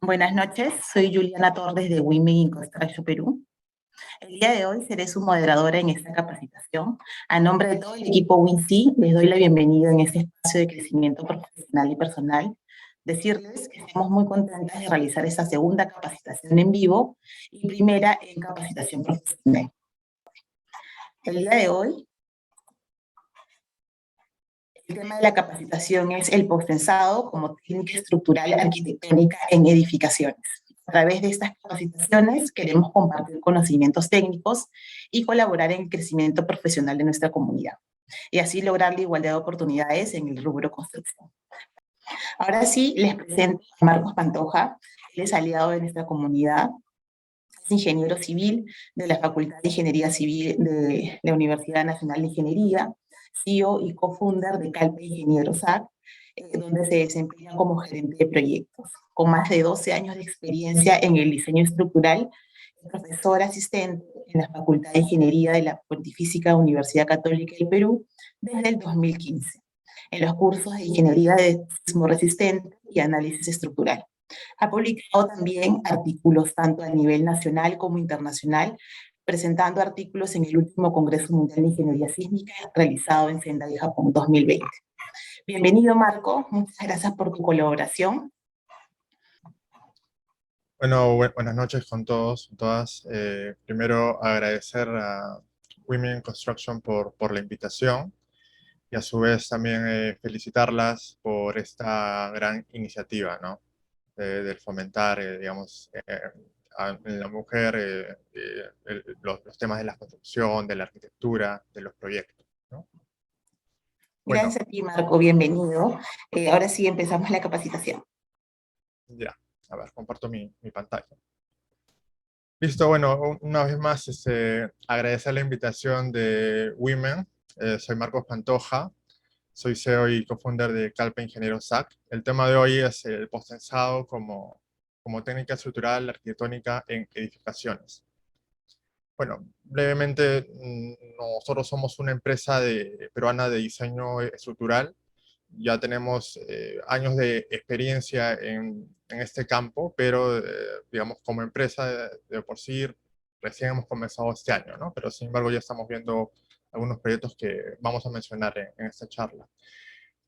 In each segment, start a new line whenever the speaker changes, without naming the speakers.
Buenas noches, soy Juliana Torres de Women Construction Perú. El día de hoy seré su moderadora en esta capacitación. A nombre de todo el equipo WinC, les doy la bienvenida en este espacio de crecimiento profesional y personal. Decirles que estamos muy contentas de realizar esta segunda capacitación en vivo y primera en capacitación profesional. El día de hoy, el tema de la capacitación es el postensado como técnica estructural arquitectónica en edificaciones. A través de estas capacitaciones queremos compartir conocimientos técnicos y colaborar en el crecimiento profesional de nuestra comunidad y así lograr la igualdad de oportunidades en el rubro construcción. Ahora sí, les presento a Marcos Pantoja, él es aliado de nuestra comunidad, es ingeniero civil de la Facultad de Ingeniería Civil de la Universidad Nacional de Ingeniería, CEO y co-founder de Calpe Ingenieros AC, donde se desempeña como gerente de proyectos. Con más de 12 años de experiencia en el diseño estructural, es profesor asistente en la Facultad de Ingeniería de la Pontificia Universidad Católica del Perú desde el 2015, en los cursos de Ingeniería de Sismo Resistente y Análisis Estructural. Ha publicado también artículos tanto a nivel nacional como internacional, presentando artículos en el último Congreso Mundial de Ingeniería Sísmica realizado en Sendai, Japón 2020. Bienvenido, Marco. Muchas gracias por tu colaboración.
Bueno, buenas noches con todos, todas. Primero agradecer a Women in Construction por la invitación y a su vez también felicitarlas por esta gran iniciativa, ¿no? Del fomentar, digamos, en la mujer los temas de la construcción, de la arquitectura, de los proyectos, ¿no? Bueno,
Gracias a ti, Marco. Bienvenido. Ahora sí empezamos la capacitación.
ya, a ver, comparto mi pantalla. Listo, bueno, una vez más agradecer la invitación de Women. Soy Marcos Pantoja, soy CEO y co-founder de Calpe Ingenieros AC. El tema de hoy es el postensado como técnica estructural arquitectónica en edificaciones. Bueno, brevemente, nosotros somos una empresa peruana de diseño estructural. Ya tenemos años de experiencia en este campo, pero digamos como empresa de por sí recién hemos comenzado este año, ¿no? Pero sin embargo ya estamos viendo algunos proyectos que vamos a mencionar en esta charla.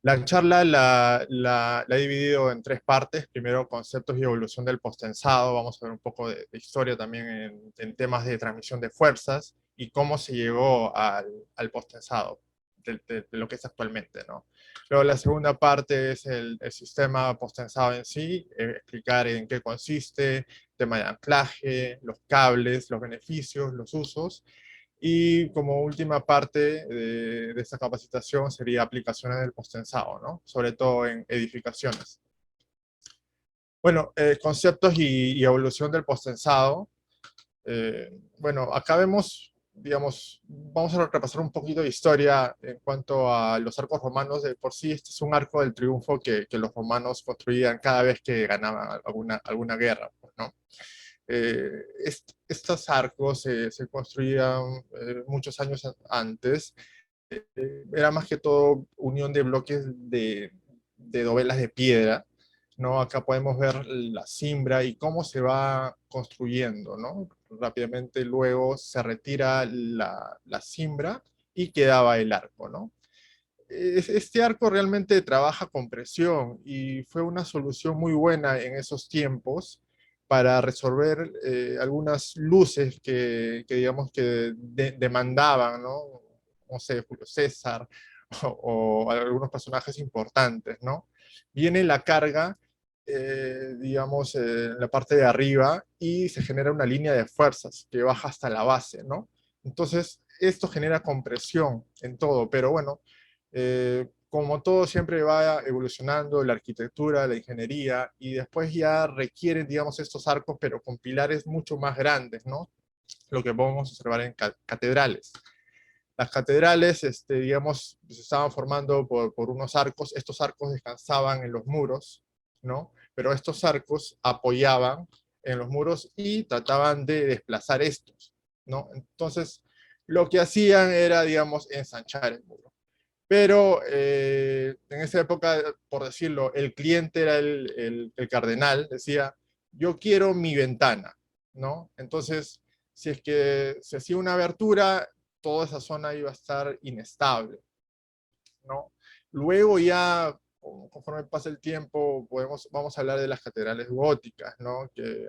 La charla la he dividido en tres partes. Primero, conceptos y evolución del postensado. Vamos a ver un poco de historia también en temas de transmisión de fuerzas y cómo se llegó al postensado, de lo que es actualmente, ¿no? Luego, la segunda parte es el sistema postensado en sí, explicar en qué consiste, tema de anclaje, los cables, los beneficios, los usos. Y como última parte de esta capacitación sería aplicaciones del postensado, ¿no? Sobre todo en edificaciones. Bueno, conceptos y evolución del postensado. Bueno, acá vemos, digamos, vamos a repasar un poquito de historia en cuanto a los arcos romanos. De por sí, este es un arco del triunfo que los romanos construían cada vez que ganaban alguna guerra, pues, ¿no? Estos arcos se construían muchos años antes. Era más que todo unión de bloques de dovelas de piedra, ¿no? Acá podemos ver la cimbra y cómo se va construyendo, ¿no? Rápidamente luego se retira la cimbra y quedaba el arco, ¿no? Este arco realmente trabaja con presión y fue una solución muy buena en esos tiempos para resolver algunas luces que digamos que demandaban, ¿no? No sé, Julio César o algunos personajes importantes, ¿no? Viene la carga, digamos, en la parte de arriba y se genera una línea de fuerzas que baja hasta la base, ¿no? Entonces, esto genera compresión en todo, pero bueno, como todo siempre va evolucionando la arquitectura, la ingeniería, y después ya requieren, digamos, estos arcos, pero con pilares mucho más grandes, ¿no? Lo que podemos observar en catedrales. Las catedrales, digamos, se estaban formando por unos arcos. Estos arcos descansaban en los muros, ¿no? Pero estos arcos apoyaban en los muros y trataban de desplazar estos, ¿no? Entonces, lo que hacían era, digamos, ensanchar el muro. Pero en esa época, por decirlo, el cliente era el cardenal, decía, yo quiero mi ventana, ¿no? Entonces, si es que se hacía una abertura, toda esa zona iba a estar inestable, ¿no? Luego ya, conforme pasa el tiempo, vamos a hablar de las catedrales góticas, ¿no? Que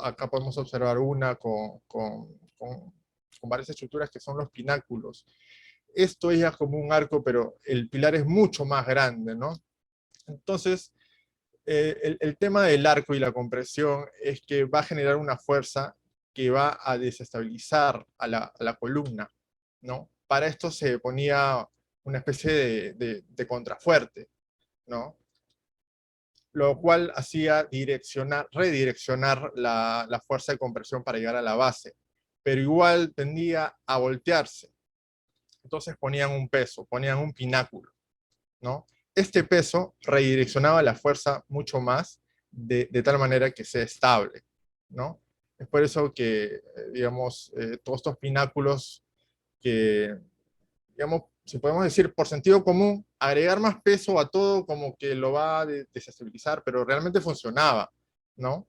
acá podemos observar una con varias estructuras que son los pináculos. Esto es ya como un arco, pero el pilar es mucho más grande, ¿no? Entonces, el tema del arco y la compresión es que va a generar una fuerza que va a desestabilizar a la columna, ¿no? Para esto se ponía una especie de contrafuerte, ¿no? Lo cual hacía redireccionar la fuerza de compresión para llegar a la base, pero igual tendía a voltearse. Entonces ponían un peso, ponían un pináculo, ¿no? Este peso redireccionaba la fuerza mucho más de tal manera que sea estable, ¿no? Es por eso que, digamos, todos estos pináculos que, digamos, si podemos decir por sentido común, agregar más peso a todo como que lo va a desestabilizar, pero realmente funcionaba, ¿no?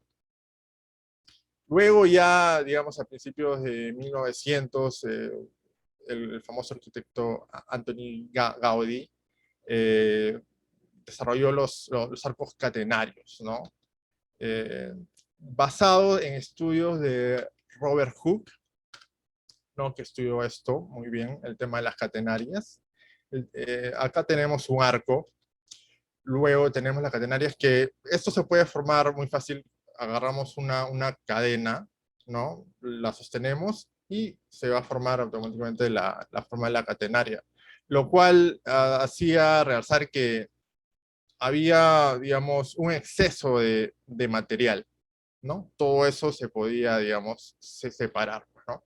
Luego ya, digamos, a principios de 1900, el famoso arquitecto Antoni Gaudí eh, desarrolló los arcos catenarios, ¿no? Basado en estudios de Robert Hooke, ¿no? Que estudió esto muy bien, el tema de las catenarias. Acá tenemos un arco, luego tenemos las catenarias, que esto se puede formar muy fácil, agarramos una cadena, ¿no? La sostenemos y se va a formar automáticamente la forma de la catenaria, lo cual hacía realzar que había, digamos, un exceso de material, ¿no? Todo eso se podía, digamos, separar, ¿no?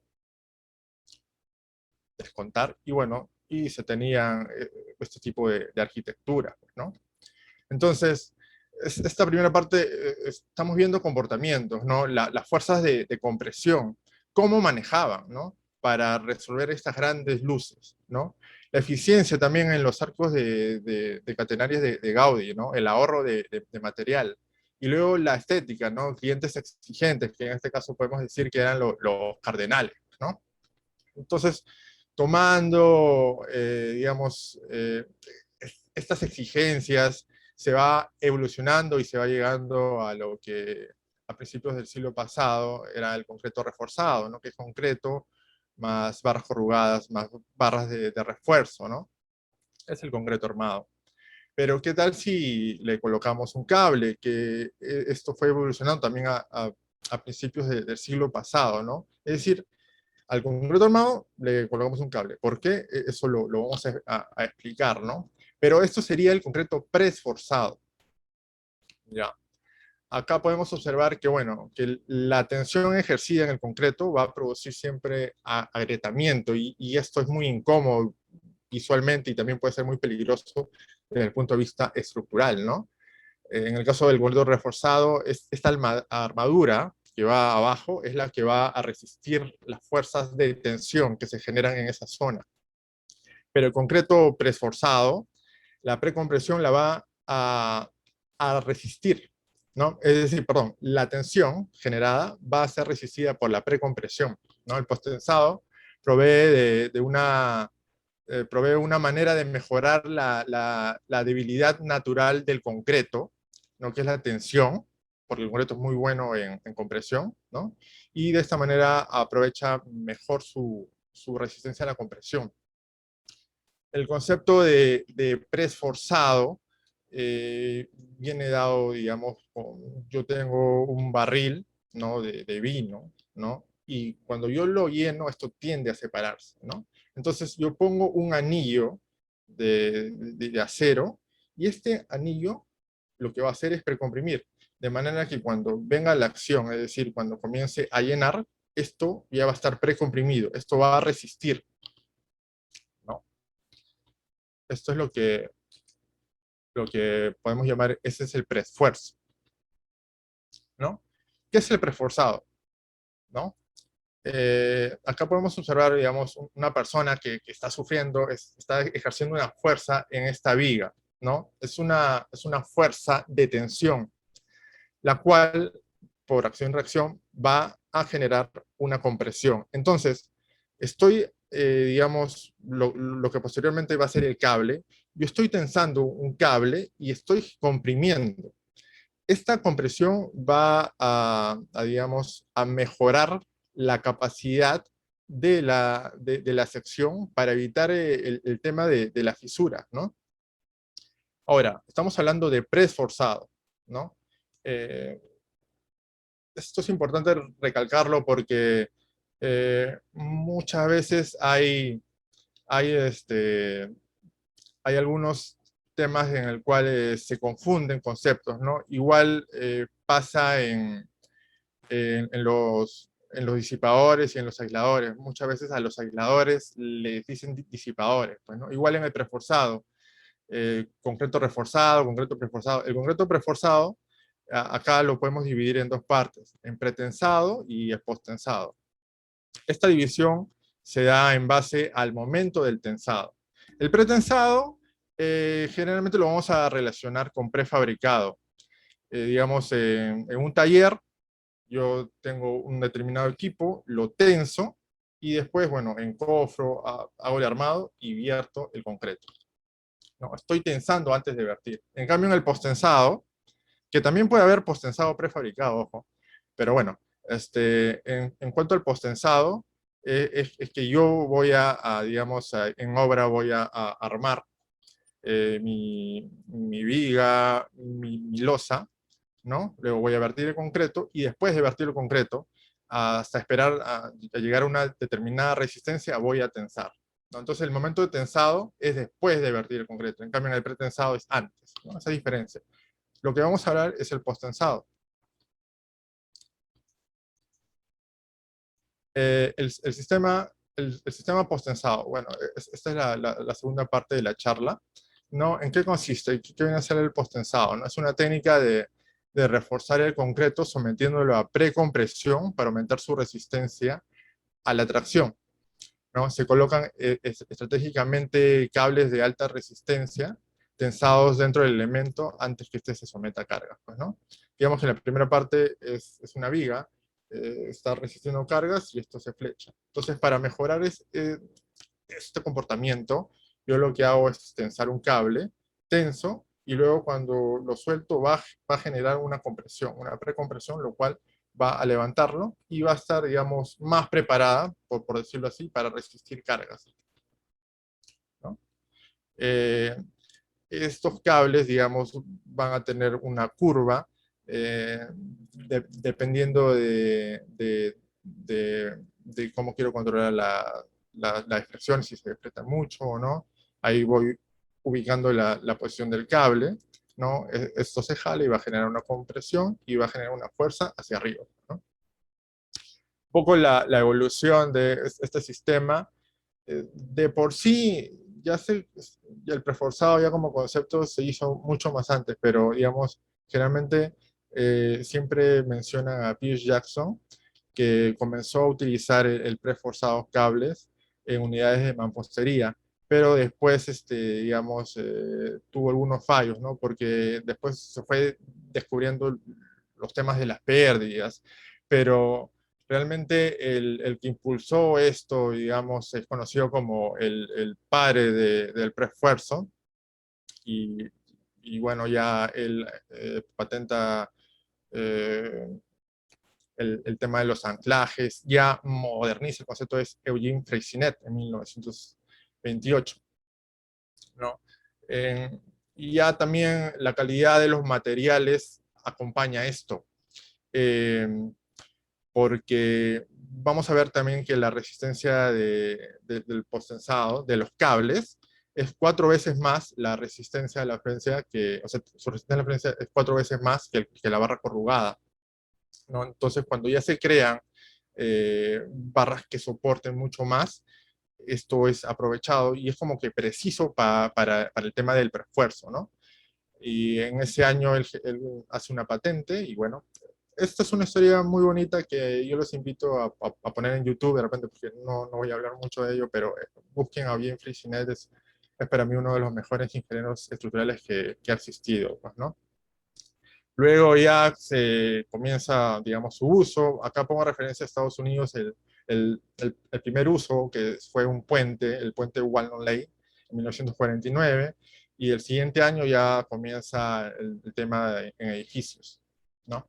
Descontar, y bueno, y se tenían este tipo de arquitectura, ¿no? Entonces, esta primera parte, estamos viendo comportamientos, ¿no? Las fuerzas de compresión, cómo manejaban, ¿no? Para resolver estas grandes luces, ¿no? La eficiencia también en los arcos de catenarias de Gaudí, ¿no? El ahorro de material. Y luego la estética, ¿no? Clientes exigentes, que en este caso podemos decir que eran los cardenales, ¿no? Entonces, tomando, digamos, estas exigencias, se va evolucionando y se va llegando a lo que a principios del siglo pasado era el concreto reforzado, ¿no? Que es concreto más barras corrugadas, más barras de refuerzo, ¿no? Es el concreto armado. Pero ¿qué tal si le colocamos un cable? Que esto fue evolucionando también a principios del siglo pasado, ¿no? Es decir, al concreto armado le colocamos un cable. ¿Por qué? Eso lo vamos a explicar, ¿no? Pero esto sería el concreto preesforzado. Ya. Acá podemos observar que, bueno, que la tensión ejercida en el concreto va a producir siempre agrietamiento y esto es muy incómodo visualmente y también puede ser muy peligroso desde el punto de vista estructural, ¿no? En el caso del concreto reforzado, esta armadura que va abajo es la que va a resistir las fuerzas de tensión que se generan en esa zona. Pero el concreto preesforzado, la precompresión la va a resistir, ¿no? Es decir, perdón, la tensión generada va a ser resistida por la precompresión, ¿no? El posttensado provee una manera de mejorar la debilidad natural del concreto, ¿no? Que es la tensión, porque el concreto es muy bueno en compresión, ¿no? Y de esta manera aprovecha mejor su resistencia a la compresión. El concepto de press forzado viene dado, digamos, yo tengo un barril, ¿no? de vino, ¿no? Y cuando yo lo lleno, esto tiende a separarse, ¿no? Entonces yo pongo un anillo de acero y este anillo lo que va a hacer es precomprimir, de manera que cuando venga la acción, es decir, cuando comience a llenar, esto ya va a estar precomprimido, esto va a resistir, ¿no? Esto es lo que podemos llamar, ese es el preesfuerzo, ¿no? ¿Qué es el preesforzado? ¿No? Acá podemos observar, digamos, una persona que está sufriendo, está ejerciendo una fuerza en esta viga, ¿no? Es una fuerza de tensión. la cual, por acción-reacción, va a generar una compresión. Entonces, estoy, digamos, lo que posteriormente va a ser el cable, yo estoy tensando un cable y estoy comprimiendo. Esta compresión va digamos, a mejorar la capacidad de la sección para evitar el tema de la fisura, ¿no? Ahora, estamos hablando de press forzado, ¿no? Eh, Esto es importante recalcarlo porque muchas veces hay hay algunos temas en el cual se confunden conceptos, ¿no? Igual pasa en los disipadores y en los aisladores. Muchas veces a los aisladores les dicen disipadores, pues, ¿no? Igual en el preforzado. Concreto reforzado, concreto preforzado. El concreto preforzado, acá lo podemos dividir en dos partes, en pretensado y posttensado. Esta división se da en base al momento del tensado. El pretensado generalmente lo vamos a relacionar con prefabricado. Digamos, en un taller yo tengo un determinado equipo, lo tenso, y después, bueno, encofro, hago el armado y vierto el concreto. No, estoy tensando antes de vertir. En cambio, en el posttensado, que también puede haber posttensado prefabricado, ojo, pero bueno, en cuanto al posttensado, es que yo voy digamos, en obra voy a armar mi viga, mi losa, ¿no? Luego voy a vertir el concreto y después de vertir el concreto, hasta esperar a llegar a una determinada resistencia, voy a tensar, ¿no? Entonces el momento de tensado es después de vertir el concreto, en cambio en el pretensado es antes, ¿no? Esa diferencia. Lo que vamos a hablar es el posttensado. El sistema posttensado, bueno, esta es la segunda parte de la charla, ¿no? ¿En qué consiste? ¿Qué viene a ser el posttensado? ¿No? Es una técnica de reforzar el concreto sometiéndolo a precompresión para aumentar su resistencia a la tracción, ¿no? Se colocan estratégicamente cables de alta resistencia tensados dentro del elemento antes que éste se someta a cargas, pues, ¿no? Digamos que la primera parte es una viga, está resistiendo cargas y esto se flecha. Entonces, para mejorar este comportamiento, yo lo que hago es tensar un cable tenso y luego cuando lo suelto va a generar una compresión, una precompresión, lo cual va a levantarlo y va a estar, digamos, más preparada, por decirlo así, para resistir cargas, ¿no? Eh, Estos cables, digamos, van a tener una curva dependiendo de cómo quiero controlar la deflexión, si se deflecta mucho o no. Ahí voy ubicando la posición del cable, ¿no? Esto se jala y va a generar una compresión y va a generar una fuerza hacia arriba, ¿no? Un poco la evolución de este sistema de por sí, ya el preforzado ya como concepto se hizo mucho más antes, pero digamos, generalmente siempre mencionan a Pierce Jackson, que comenzó a utilizar el preforzado cables en unidades de mampostería, pero después, digamos, tuvo algunos fallos, ¿no? Porque después se fue descubriendo los temas de las pérdidas, pero realmente el que impulsó esto, digamos, es conocido como el padre del preesfuerzo, y, y bueno, ya él patenta eh, el tema de los anclajes, ya moderniza el concepto, es Eugene Freycinet en 1928, ¿no? Y ya también la calidad de los materiales acompaña esto. Eh, Porque vamos a ver también que la resistencia del postensado, de los cables, es 4 veces más la resistencia de la frecuencia o sea, su resistencia a la frecuencia es 4 veces más que la barra corrugada, ¿no? Entonces, cuando ya se crean barras que soporten mucho más, esto es aprovechado y es como que preciso para el tema del preesfuerzo, ¿no? Y en ese año él hace una patente y bueno, esta es una historia muy bonita que yo los invito a poner en YouTube de repente, porque no voy a hablar mucho de ello, pero busquen a bien Freycinet, es para mí uno de los mejores ingenieros estructurales que ha existido, pues, ¿no? Luego ya se comienza, digamos, su uso. Acá pongo referencia a Estados Unidos, el primer uso, que fue un puente, el puente Walnut Lake, en 1949, y el siguiente año ya comienza el tema en edificios, ¿no?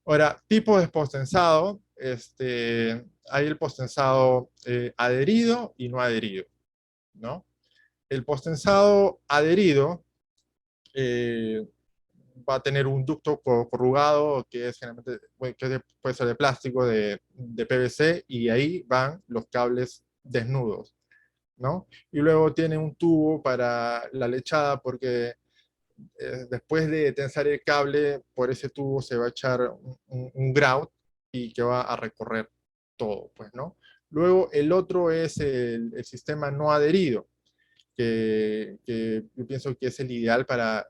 Ahora, tipo de posttensado, hay el posttensado adherido y no adherido, ¿no? El posttensado adherido eh, va a tener un ducto corrugado que es generalmente, puede ser de plástico, de PVC, y ahí van los cables desnudos, ¿no? Y luego tiene un tubo para la lechada porque después de tensar el cable, por ese tubo se va a echar un grout y que va a recorrer todo, pues, ¿no? Luego el otro es el sistema no adherido, que yo pienso que es el ideal para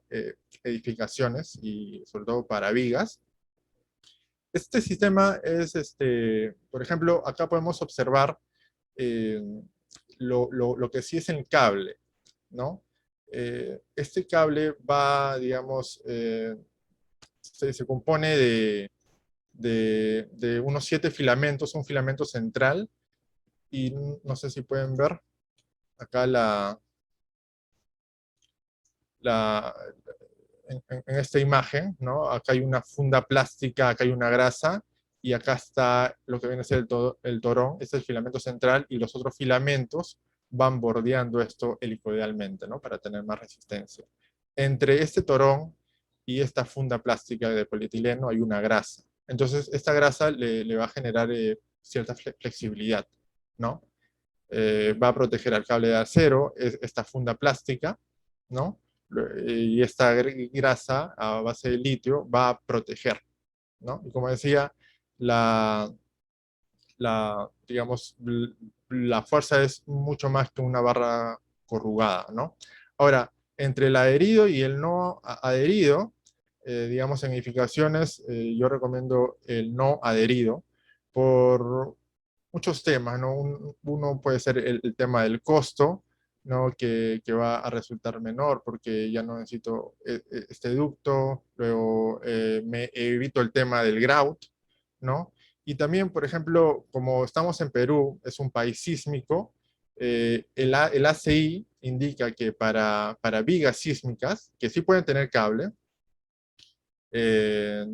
edificaciones y sobre todo para vigas. Este sistema es, por ejemplo, acá podemos observar eh, lo que sí es el cable, ¿no? Este cable va, digamos, se compone de unos 7 filamentos, un filamento central, y no sé si pueden ver acá la, en esta imagen, ¿no? Acá hay una funda plástica, acá hay una grasa, y acá está lo que viene a ser el torón, este es el filamento central, y los otros filamentos van bordeando esto helicoidalmente, ¿no? Para tener más resistencia. Entre este torón y esta funda plástica de polietileno hay una grasa. Entonces, esta grasa le va a generar cierta flexibilidad, ¿no? Va a proteger al cable de acero, esta funda plástica, ¿no? Y esta grasa a base de litio va a proteger, ¿no? Y como decía, la, digamos, la fuerza es mucho más que una barra corrugada, ¿no? Ahora, entre el adherido y el no adherido, digamos, en edificaciones, yo recomiendo el no adherido por muchos temas, ¿no? Uno puede ser el tema del costo, ¿no? Que va a resultar menor porque ya no necesito este ducto, luego me evito el tema del grout, ¿no? Y también, por ejemplo, como estamos en Perú, es un país sísmico, el ACI indica que para vigas sísmicas, que sí pueden tener cable, eh,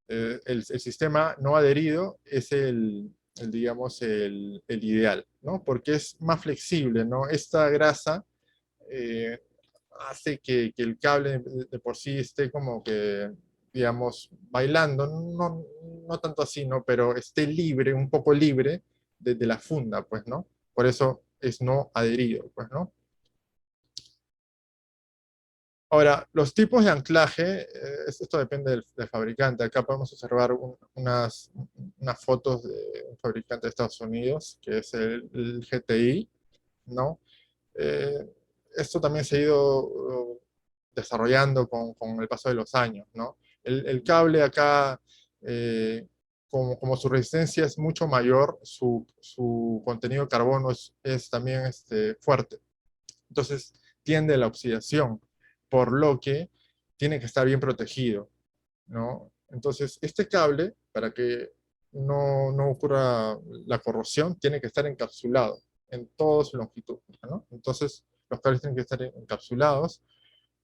el sistema no adherido es digamos, el ideal, ¿no? Porque es más flexible, ¿no? Esta grasa eh, hace que el cable de por sí esté como que, digamos, bailando, no tanto así, ¿no? Pero esté libre, un poco libre de la funda, pues, ¿no? Por eso es no adherido, pues, ¿no? Ahora, los tipos de anclaje, esto depende del fabricante. Acá podemos observar unas fotos de un fabricante de Estados Unidos, que es el GTI, ¿no? Eh, Esto también se ha ido desarrollando con el paso de los años, ¿no? El cable acá, como su resistencia es mucho mayor, su contenido de carbono es también fuerte. Entonces tiende a la oxidación, por lo que tiene que estar bien protegido, ¿no? Entonces, este cable, para que no ocurra la corrosión, tiene que estar encapsulado en toda su longitud, ¿no? Entonces, los cables tienen que estar encapsulados.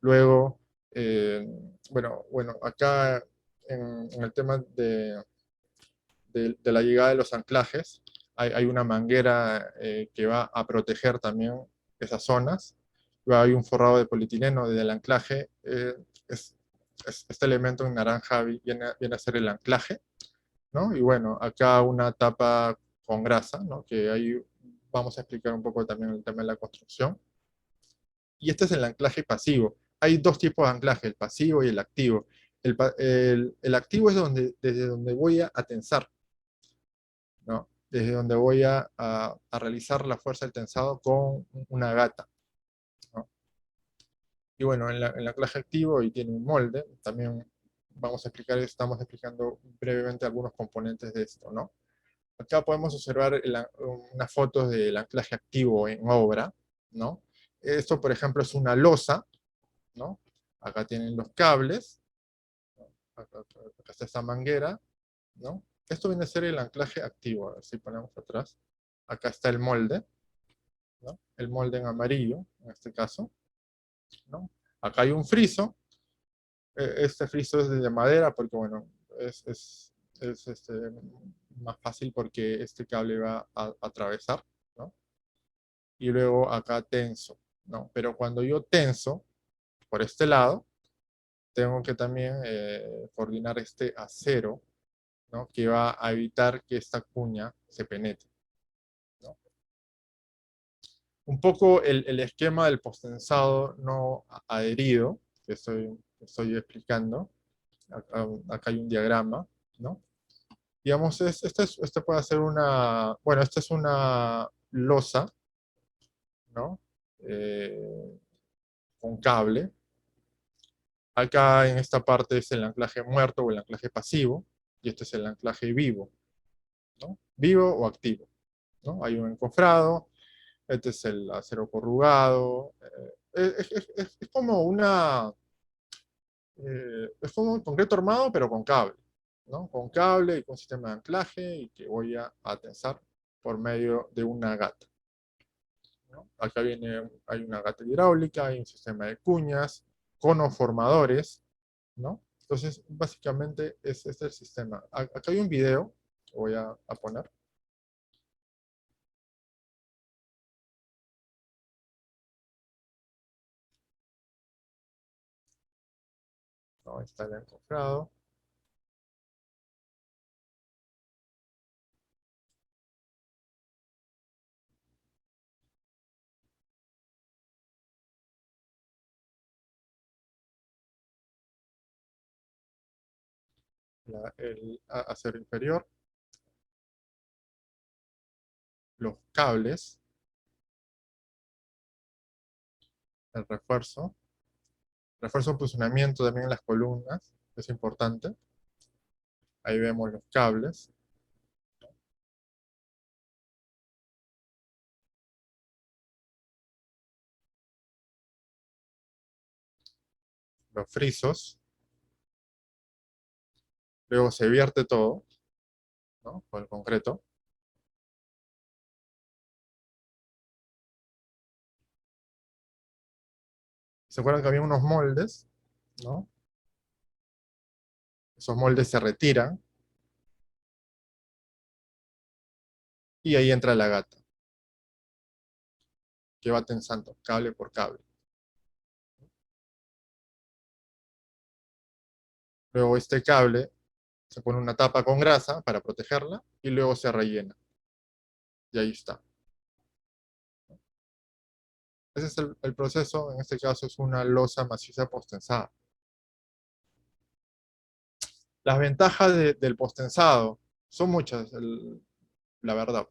Luego, eh, bueno, acá en el tema de la llegada de los anclajes, hay una manguera que va a proteger también esas zonas. Luego hay un forrado de polietileno desde el anclaje. Es, este elemento en naranja viene a ser el anclaje, ¿no? Y bueno, acá una tapa con grasa, ¿no? Que ahí vamos a explicar un poco también el tema de la construcción. Y este es el anclaje pasivo. Hay dos tipos de anclaje, el pasivo y el activo. El activo es desde donde voy a tensar, ¿no? Desde donde voy a realizar la fuerza del tensado con una gata, ¿no? Y bueno, en el anclaje activo y tiene un molde, también estamos explicando brevemente algunos componentes de esto, ¿no? Acá podemos observar unas fotos del anclaje activo en obra, ¿no? Esto, por ejemplo, es una losa, ¿no? Acá tienen los cables, Acá está esta manguera, ¿no? Esto viene a ser el anclaje activo. A ver si ponemos atrás. Acá está el molde, ¿no? El molde en amarillo, en este caso, ¿no? Acá hay un friso. Este friso es de madera porque, bueno, es más fácil porque este cable va a atravesar, ¿no? Y luego acá tenso, ¿no? Pero cuando yo tenso por este lado, tengo que también coordinar este acero, ¿no? Que va a evitar que esta cuña se penetre, ¿no? Un poco el esquema del postensado no adherido, que estoy explicando. Acá hay un diagrama, ¿no? Digamos, este puede ser una, bueno, esta es una losa, ¿no? Con cable. Acá en esta parte es el anclaje muerto o el anclaje pasivo, y este es el anclaje vivo, ¿no? Vivo o activo, ¿no? Hay un encofrado, este es el acero corrugado, es como es como un concreto armado, pero con cable, ¿no? Con cable y con sistema de anclaje y que voy a tensar por medio de una gata, ¿no? Acá hay una gata hidráulica, hay un sistema de cuñas, conoformadores, ¿no? Entonces, básicamente este es el sistema. Acá hay un video que voy a poner. ¿No? Está el encofrado. El acero inferior, los cables, el refuerzo de funcionamiento también en las columnas, es importante. Ahí vemos los cables, los frisos, luego se vierte todo, ¿no? Con el concreto. ¿Se acuerdan que había unos moldes, ¿no? Esos moldes se retiran y ahí entra la gata, que va tensando cable por cable. Luego este cable se pone una tapa con grasa para protegerla y luego se rellena. Y ahí está. Ese es el proceso, en este caso es una losa maciza postensada. Las ventajas del postensado son muchas, la verdad.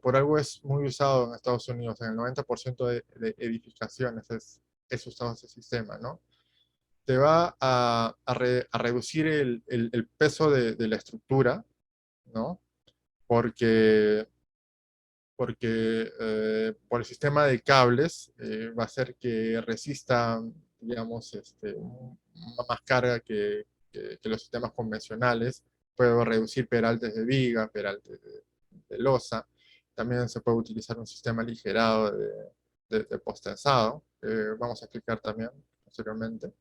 Por algo es muy usado en Estados Unidos, en el 90% de edificaciones es usado ese sistema, ¿no? Te va a reducir el peso de la estructura, ¿no? Porque por el sistema de cables va a hacer que resista, digamos, más carga que los sistemas convencionales. Puedo reducir peraltes de viga, peraltes de losa. También se puede utilizar un sistema aligerado de postensado. Vamos a explicar también posteriormente.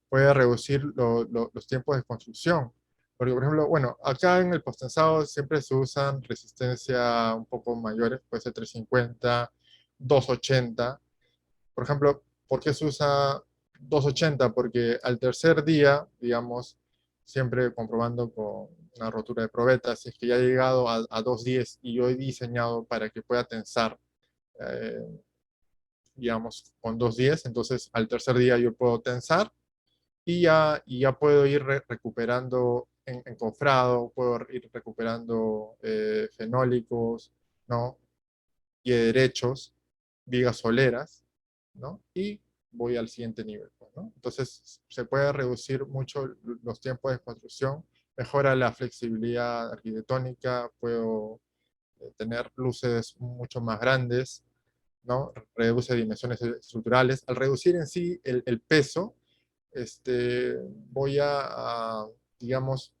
Puede reducir los tiempos de construcción. Porque, por ejemplo, bueno, acá en el postensado siempre se usan resistencia un poco mayores, puede ser 350, 280. Por ejemplo, ¿por qué se usa 280? Porque al tercer día, digamos, siempre comprobando con una rotura de probeta, si es que ya he llegado a 210 y yo he diseñado para que pueda tensar, eh, digamos, con 210, entonces al tercer día yo puedo tensar y ya puedo ir recuperando encofrado, puedo ir recuperando fenólicos, ¿no? Y derechos, vigas soleras, ¿no? Y voy al siguiente nivel, pues, ¿no? Entonces se puede reducir mucho los tiempos de construcción, mejora la flexibilidad arquitectónica, puedo tener luces mucho más grandes, ¿no? Reduce dimensiones estructurales. Al reducir en sí el peso, voy digamos,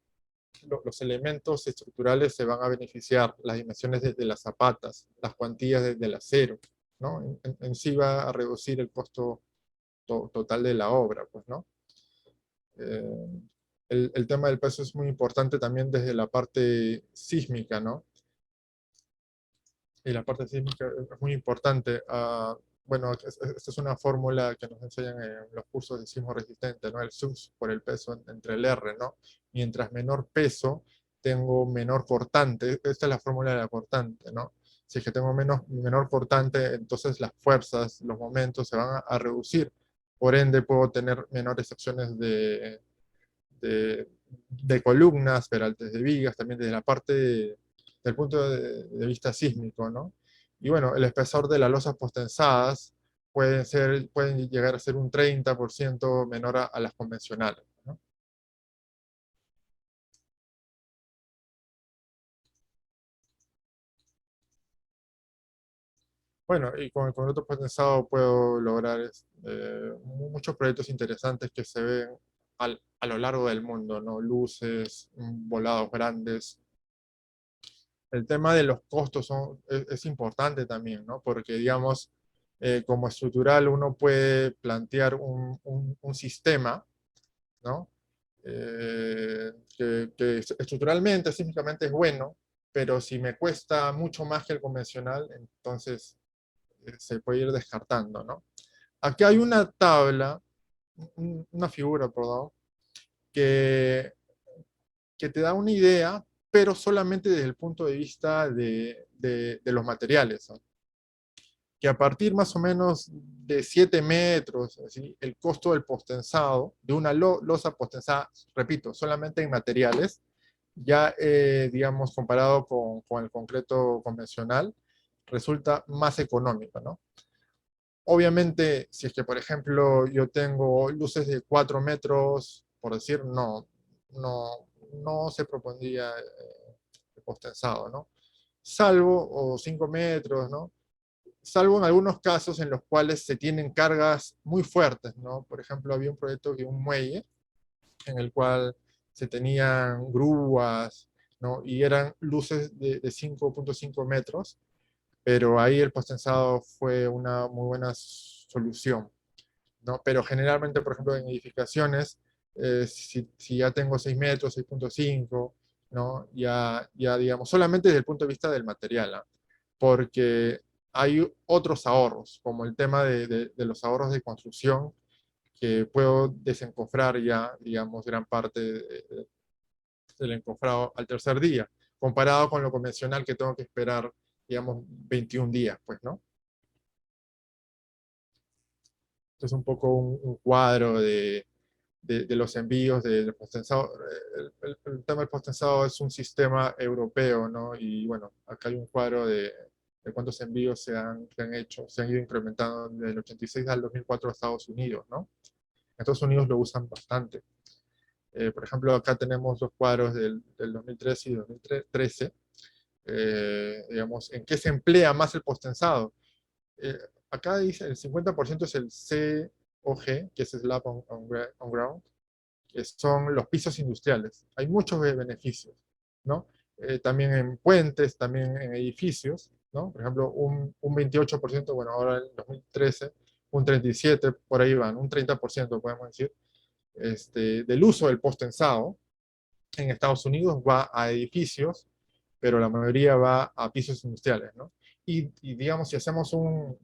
los elementos estructurales se van a beneficiar, las dimensiones de las zapatas, las cuantías del acero, ¿no? En sí va a reducir el costo total de la obra, pues, ¿no? Eh, el tema del peso es muy importante también desde la parte sísmica, ¿no? Y la parte sísmica es muy importante. Bueno, esta es una fórmula que nos enseñan en los cursos de sismo resistente, ¿no? El SUS por el peso entre el R, ¿no? Mientras menor peso, tengo menor cortante. Esta es la fórmula de la cortante, ¿no? Si es que tengo menor cortante, entonces las fuerzas, los momentos se van a reducir. Por ende, puedo tener menores secciones de columnas, peraltes de vigas, también desde la parte del punto de vista sísmico, ¿no? Y bueno, el espesor de las losas postensadas pueden llegar a ser un 30% menor a las convencionales, ¿no? Bueno, y con el concreto potensado puedo lograr muchos proyectos interesantes que se ven a lo largo del mundo, ¿no? Luces, volados grandes. El tema de los costos es importante también, ¿no? Porque, digamos, como estructural uno puede plantear un sistema, ¿no? Que estructuralmente, sísmicamente es bueno, pero si me cuesta mucho más que el convencional, entonces se puede ir descartando, ¿no? Aquí hay una tabla, una figura, perdón, que, que te da una idea, pero solamente desde el punto de vista de los materiales, ¿no? Que a partir más o menos de 7 metros, ¿sí? El costo del postensado, de una losa postensada, repito, solamente en materiales, ya, digamos, comparado con el concreto convencional, resulta más económico, ¿no? Obviamente, si es que, por ejemplo, yo tengo luces de 4 metros, por decir, no se propondría el postensado, ¿no? Salvo, o 5 metros, ¿no? Salvo en algunos casos en los cuales se tienen cargas muy fuertes, ¿no? Por ejemplo, había un proyecto de un muelle en el cual se tenían grúas, ¿no? Y eran luces de 5.5 metros, pero ahí el postensado fue una muy buena solución, ¿no? Pero generalmente, por ejemplo, en edificaciones, si ya tengo 6 metros, 6.5, ¿no? Ya, digamos, solamente desde el punto de vista del material, ¿ah? Porque hay otros ahorros, como el tema de los ahorros de construcción, que puedo desencofrar ya, digamos, gran parte del encofrado al tercer día, comparado con lo convencional que tengo que esperar, digamos, 21 días, pues, ¿no? Esto es un poco un cuadro de los envíos del postensado. El tema del postensado es un sistema europeo, ¿no? Y bueno, acá hay un cuadro de cuántos envíos se han hecho, se han ido incrementando desde el 86 al 2004 a Estados Unidos, ¿no? Estados Unidos lo usan bastante. Por ejemplo, acá tenemos los cuadros del 2013 y 2013, digamos, en qué se emplea más el postensado. Eh, Acá dice el 50% es el COG, que es Slab on Ground, que son los pisos industriales. Hay muchos beneficios, ¿no? También en puentes, también en edificios, ¿no? Por ejemplo, un 28%, bueno, ahora en 2013, un 37%, por ahí van, un 30% podemos decir, del uso del postensado en Estados Unidos va a edificios, pero la mayoría va a pisos industriales, ¿no? Y digamos, si hacemos un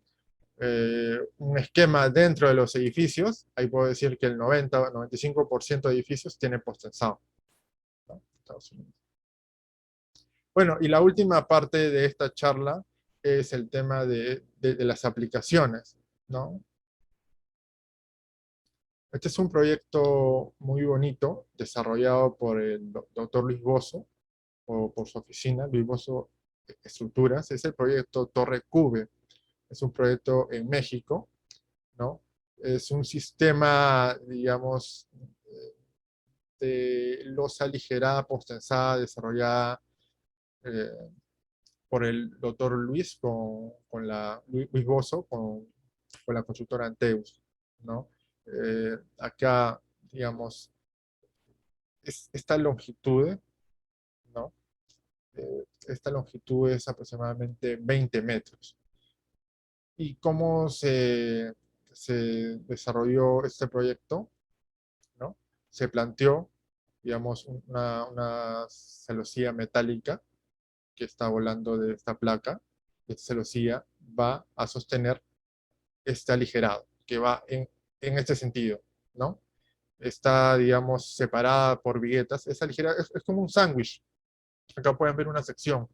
esquema dentro de los edificios, ahí puedo decir que el 90-95% de edificios tienen postensado, ¿no? Estados Unidos. Bueno, y la última parte de esta charla es el tema de las aplicaciones, ¿no? Este es un proyecto muy bonito, desarrollado por el doctor Luis Bozo, o por su oficina, Luis Bozo Estructuras. Es el proyecto Torre Cube. Es un proyecto en México, ¿no? Es un sistema, digamos, de losa aligerada, postensada, desarrollada eh, por el doctor Luis, Luis Bozo, con la constructora Anteus, ¿no? Acá, digamos, esta longitud, ¿no? Esta longitud es aproximadamente 20 metros. ¿Y cómo se desarrolló este proyecto? ¿No? Se planteó, digamos, una celosía metálica que está volando de esta placa. Esta celosía va a sostener este aligerado, que va en este sentido, ¿no? Está, digamos, separada por viguetas. Esa aligerada es como un sándwich. Acá pueden ver una sección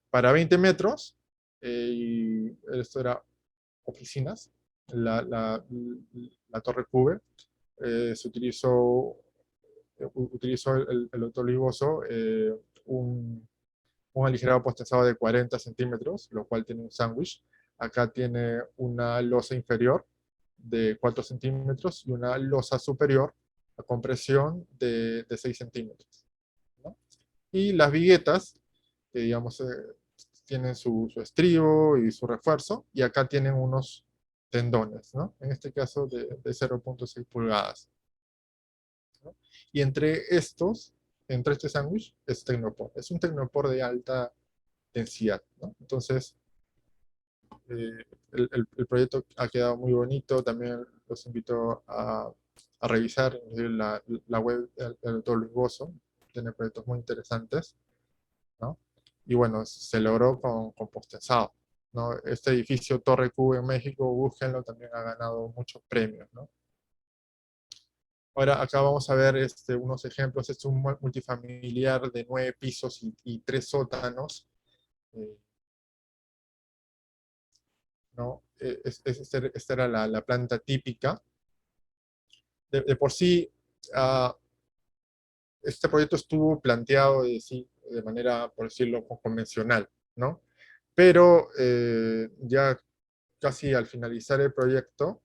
para 20 metros, y esto era oficinas, la torre Cube. Se utilizó el doctor Liboso un aligerado postensado de 40 centímetros, lo cual tiene un sándwich. Acá tiene una losa inferior de 4 centímetros y una losa superior a compresión de 6 centímetros, ¿no? Y las viguetas, que digamos tienen su estribo y su refuerzo, y acá tienen unos tendones, ¿no? En este caso de 0,6 pulgadas, ¿no? Y entre este sándwich es Tecnopor. Es un Tecnopor de alta densidad, ¿no? Entonces, el proyecto ha quedado muy bonito. También los invito a revisar la web del doctor Luis Bozo. Tiene proyectos muy interesantes, ¿no? Y bueno, se logró con postensado, ¿no? Este edificio Torre Q en México, búsquenlo, también ha ganado muchos premios, ¿no? Ahora acá vamos a ver unos ejemplos. Este es un multifamiliar de 9 pisos y 3 sótanos, ¿no? Esta era la planta típica. De por sí, este proyecto estuvo planteado de manera, por decirlo, convencional, ¿no? Pero ya casi al finalizar el proyecto,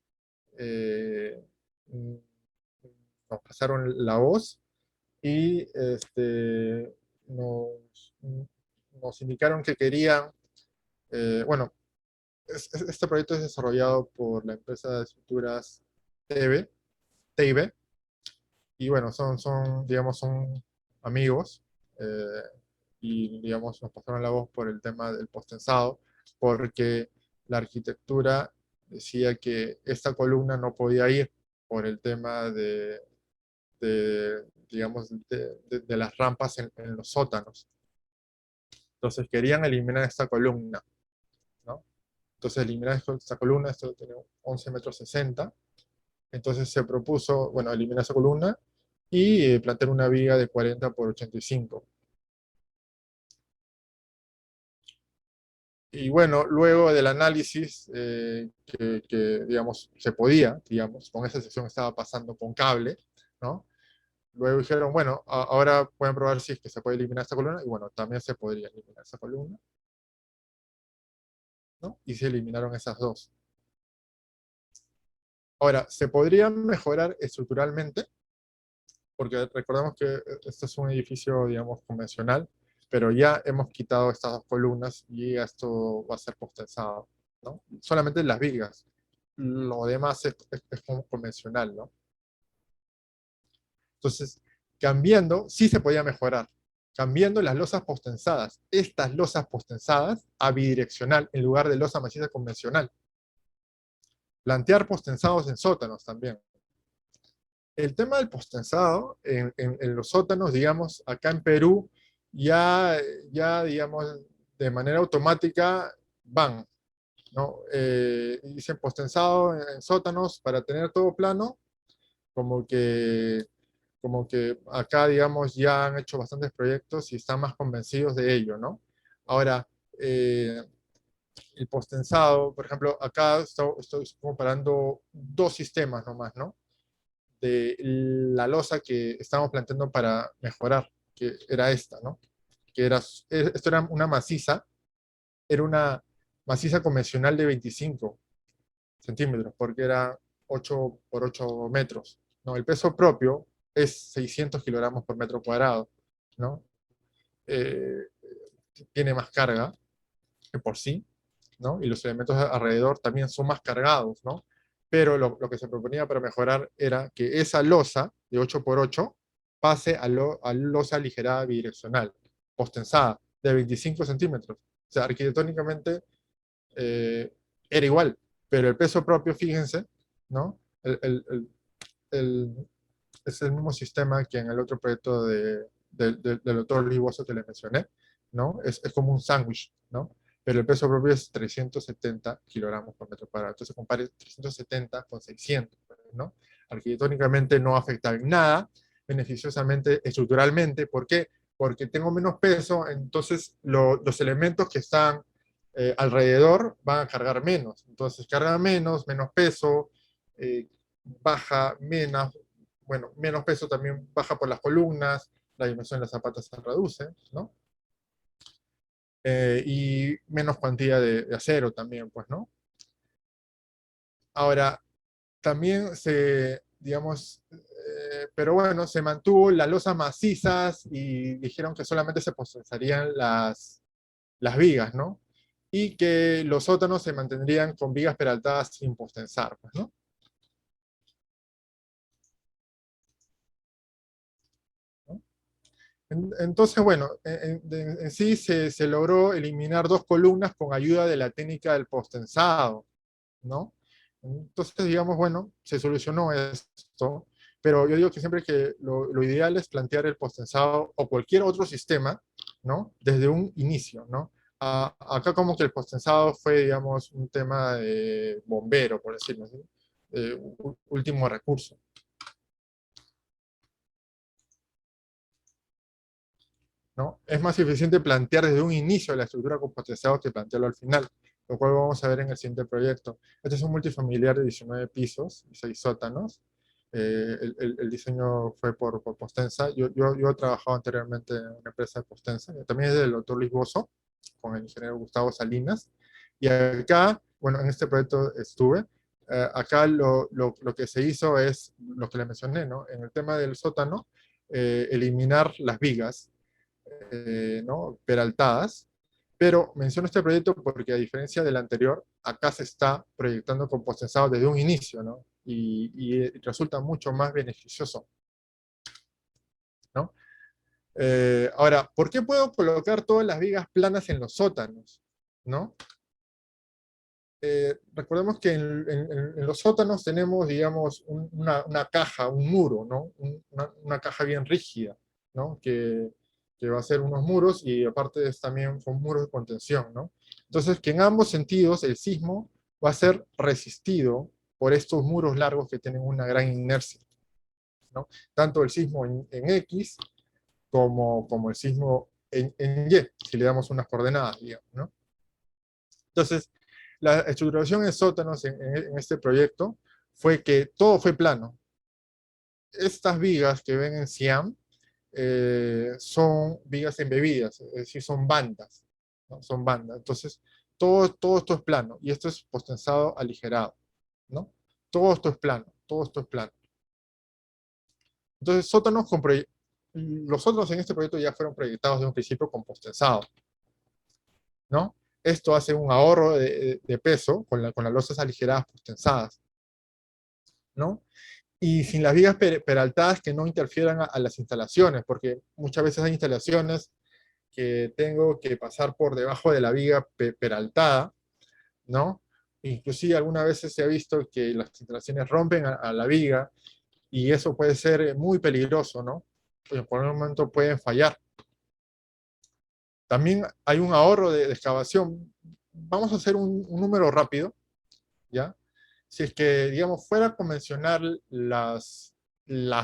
eh, nos pasaron la voz y nos, nos indicaron que querían, bueno, este proyecto es desarrollado por la empresa de estructuras TIB, y bueno, digamos, son amigos, y digamos, nos pasaron la voz por el tema del postensado, porque la arquitectura decía que esta columna no podía ir por el tema digamos, de las rampas en los sótanos. Entonces querían eliminar esta columna, ¿no? Entonces eliminar esta columna, esto tiene 11 metros 60. Entonces se propuso, bueno, eliminar esa columna y plantear una viga de 40 por 85. Y bueno, luego del análisis, digamos, se podía, digamos, con esa sección estaba pasando con cable, ¿no? Luego dijeron, bueno, ahora pueden probar si es que se puede eliminar esta columna, y bueno, también se podría eliminar esa columna, ¿no? Y se eliminaron esas dos. Ahora, ¿se podría mejorar estructuralmente? Porque recordemos que este es un edificio, digamos, convencional, pero ya hemos quitado estas dos columnas y esto va a ser postensado, ¿no? Solamente las vigas. Lo demás es como convencional, ¿no? Entonces, cambiando, sí se podía mejorar. Cambiando las losas postensadas. Estas losas postensadas a bidireccional en lugar de losa maciza convencional. Plantear postensados en sótanos también. El tema del postensado en los sótanos, digamos, acá en Perú, ya digamos, de manera automática van, ¿no? Dicen postensado en sótanos para tener todo plano, como que, como que acá, digamos, ya han hecho bastantes proyectos y están más convencidos de ello, ¿no? Ahora, el postensado, por ejemplo, acá estoy comparando dos sistemas nomás, ¿no? De la losa que estábamos planteando para mejorar, que era esta, ¿no? Esto era una maciza, era una maciza convencional de 25 centímetros, porque era 8 por 8 metros, ¿no? El peso propio es 600 kilogramos por metro cuadrado, ¿no? Eh, Tiene más carga que por sí, ¿no? Y los elementos alrededor también son más cargados, ¿no? pero lo que se proponía para mejorar era que esa losa de 8x8 pase a losa aligerada bidireccional, postensada, de 25 centímetros. O sea, arquitectónicamente era igual, pero el peso propio, fíjense, ¿no? El- es el mismo sistema que en el otro proyecto del doctor Liboso que les mencioné, ¿no? Es como un sándwich, ¿no? Pero el peso propio es 370 kilogramos por metro cuadrado. Entonces compare 370 con 600, ¿no? Arquitectónicamente no afecta en nada, beneficiosamente, estructuralmente. ¿Por qué? Porque tengo menos peso, entonces los elementos que están alrededor van a cargar menos. Entonces carga menos peso, baja menos, bueno, menos peso también baja por las columnas, la dimensión de las zapatas se reduce, ¿no? Y menos cuantía de acero también, pues, ¿no? Ahora, también digamos, pero bueno, se mantuvo las losas macizas y dijeron que solamente se potenciarían las vigas, ¿no? Y que los sótanos se mantendrían con vigas peraltadas sin postensar, pues, ¿no? Entonces, bueno, en sí se logró eliminar dos columnas con ayuda de la técnica del postensado, ¿no? Entonces, digamos, bueno, se solucionó esto, pero yo digo que siempre que lo ideal es plantear el postensado o cualquier otro sistema, ¿no? Desde un inicio, ¿no? Acá como que el postensado fue, digamos, un tema de bombero, por decirlo así, último recurso. ¿No? Es más eficiente plantear desde un inicio la estructura con potenciado que plantearlo al final, lo cual vamos a ver en el siguiente proyecto. Este es un multifamiliar de 19 pisos y 6 sótanos. El diseño fue por Postensa. Yo he trabajado anteriormente en una empresa de Postensa, que también es del doctor Luis Bozo, con el ingeniero Gustavo Salinas. Y acá, bueno, en este proyecto estuve. Acá lo que se hizo es lo que le mencioné, ¿no? En el tema del sótano, eliminar las vigas, ¿no? Peraltadas, pero menciono este proyecto porque a diferencia del anterior, acá se está proyectando con postensado desde un inicio, ¿no? Y resulta mucho más beneficioso, ¿no? Ahora, ¿por qué puedo colocar todas las vigas planas en los sótanos? ¿No? Recordemos que en los sótanos tenemos, digamos, una caja, un muro, ¿no? Una caja bien rígida, ¿no? Que va a ser unos muros y aparte también son muros de contención, ¿no? Entonces, que en ambos sentidos el sismo va a ser resistido por estos muros largos que tienen una gran inercia, ¿no? Tanto el sismo en X como el sismo en Y, si le damos unas coordenadas, digamos, ¿no? Entonces, la estructuración en sótanos en este proyecto fue que todo fue plano. Estas vigas que ven en Siam son vigas embebidas, es decir, son bandas, ¿no? Son bandas. Entonces, todo esto es plano y esto es postensado aligerado, ¿no? Todo esto es plano, todo esto es plano. Entonces, los sótanos en este proyecto ya fueron proyectados de un principio con postensado, ¿no? Esto hace un ahorro de peso con las losas aligeradas postensadas, ¿no? Y sin las vigas peraltadas que no interfieran a las instalaciones, porque muchas veces hay instalaciones que tengo que pasar por debajo de la viga peraltada, ¿no? Inclusive algunas veces se ha visto que las instalaciones rompen a la viga y eso puede ser muy peligroso, ¿no? Porque por un momento pueden fallar. También hay un ahorro de excavación. Vamos a hacer un número rápido, ¿ya? Si es que, digamos, fuera convencional las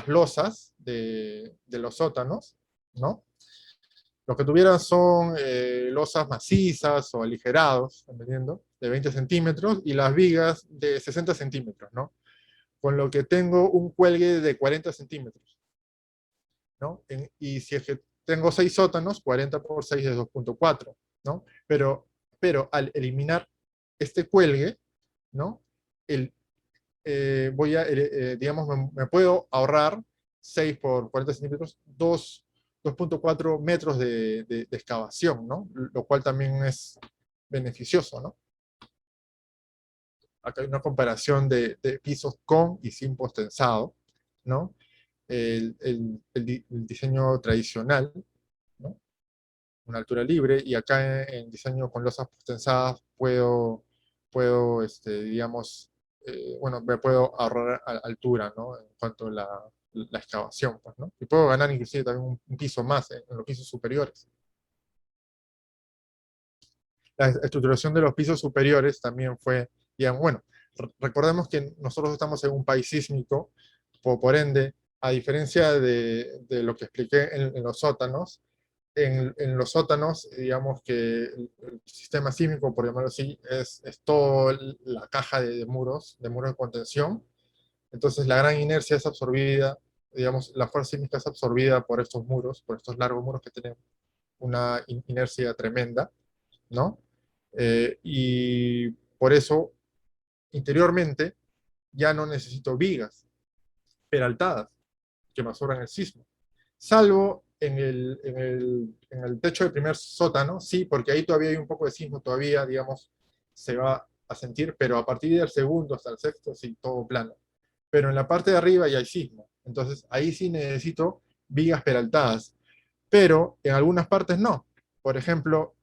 losas de los sótanos, ¿no? Lo que tuvieran son losas macizas o aligerados, ¿entendiendo? De 20 centímetros y las vigas de 60 centímetros, ¿no? Con lo que tengo un cuelgue de 40 centímetros, ¿no? Y si es que tengo 6 sótanos, 40 por 6 es 2.4, ¿no? Pero al eliminar este cuelgue, ¿no? El, digamos, me puedo ahorrar 6 por 40 centímetros, 2.4 metros de excavación, ¿no? Lo cual también es beneficioso, ¿no? acá hay una comparación de pisos con y sin postensado, ¿no? El diseño tradicional, ¿no? Una altura libre, y acá en diseño con losas postensadas digamos, bueno, me puedo ahorrar altura, ¿no? En cuanto a la excavación, pues, ¿no? Y puedo ganar inclusive también un piso más en los pisos superiores. La estructuración de los pisos superiores también fue, digamos, bueno, recordemos que nosotros estamos en un país sísmico, por ende, a diferencia de lo que expliqué en los sótanos, en los sótanos, digamos que el sistema sísmico, por llamarlo así, es toda la caja de muros de contención. Entonces la gran inercia es absorbida, digamos, la fuerza sísmica es absorbida por estos muros, por estos largos muros que tienen una inercia tremenda, ¿no? Y por eso, interiormente, ya no necesito vigas peraltadas que me absorban el sismo. Salvo en el techo del primer sótano, sí, porque ahí todavía hay un poco de sismo, todavía, digamos, se va a sentir, pero a partir del segundo hasta el sexto, sí, todo plano. Pero en la parte de arriba ya hay sismo, entonces ahí sí necesito vigas peraltadas, pero en algunas partes no. Por ejemplo,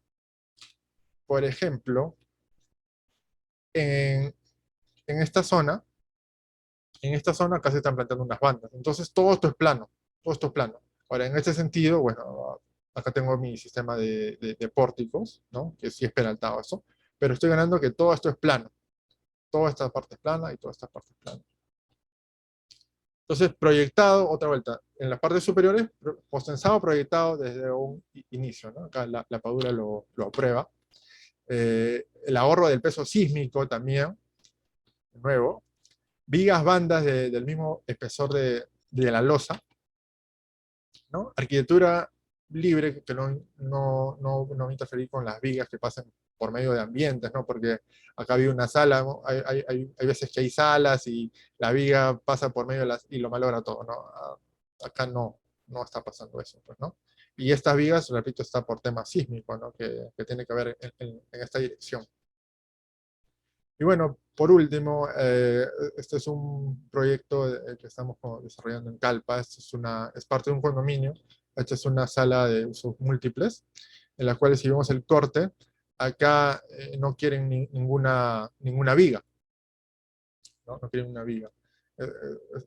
por ejemplo, en, en esta zona, acá se están planteando unas bandas. Entonces todo esto es plano, todo esto es plano. Ahora, en este sentido, bueno, acá tengo mi sistema de pórticos, ¿no? Que sí es peraltado eso, pero estoy ganando que todo esto es plano. Toda esta parte es plana y toda esta parte es plana. Entonces, proyectado, otra vuelta, en las partes superiores, postensado proyectado desde un inicio, ¿no? Acá la Padula lo aprueba. El ahorro del peso sísmico también, de nuevo, vigas bandas del mismo espesor de la losa, ¿no? Arquitectura libre, que no va a interferir con las vigas que pasen por medio de ambientes, ¿no? Porque acá había una sala, ¿no? Hay veces que hay salas y la viga pasa por medio de las, y lo malogra todo, ¿no? Acá no está pasando eso, pues, ¿no? Y estas vigas, repito, está por tema sísmico, ¿no? Que tiene que ver en esta dirección. Y bueno, por último, este es un proyecto que estamos desarrollando en Calpa. Esto es parte de un condominio. Esta es una sala de usos múltiples, en la cual si vemos el corte, acá no quieren ninguna viga, ¿no? No quieren una viga.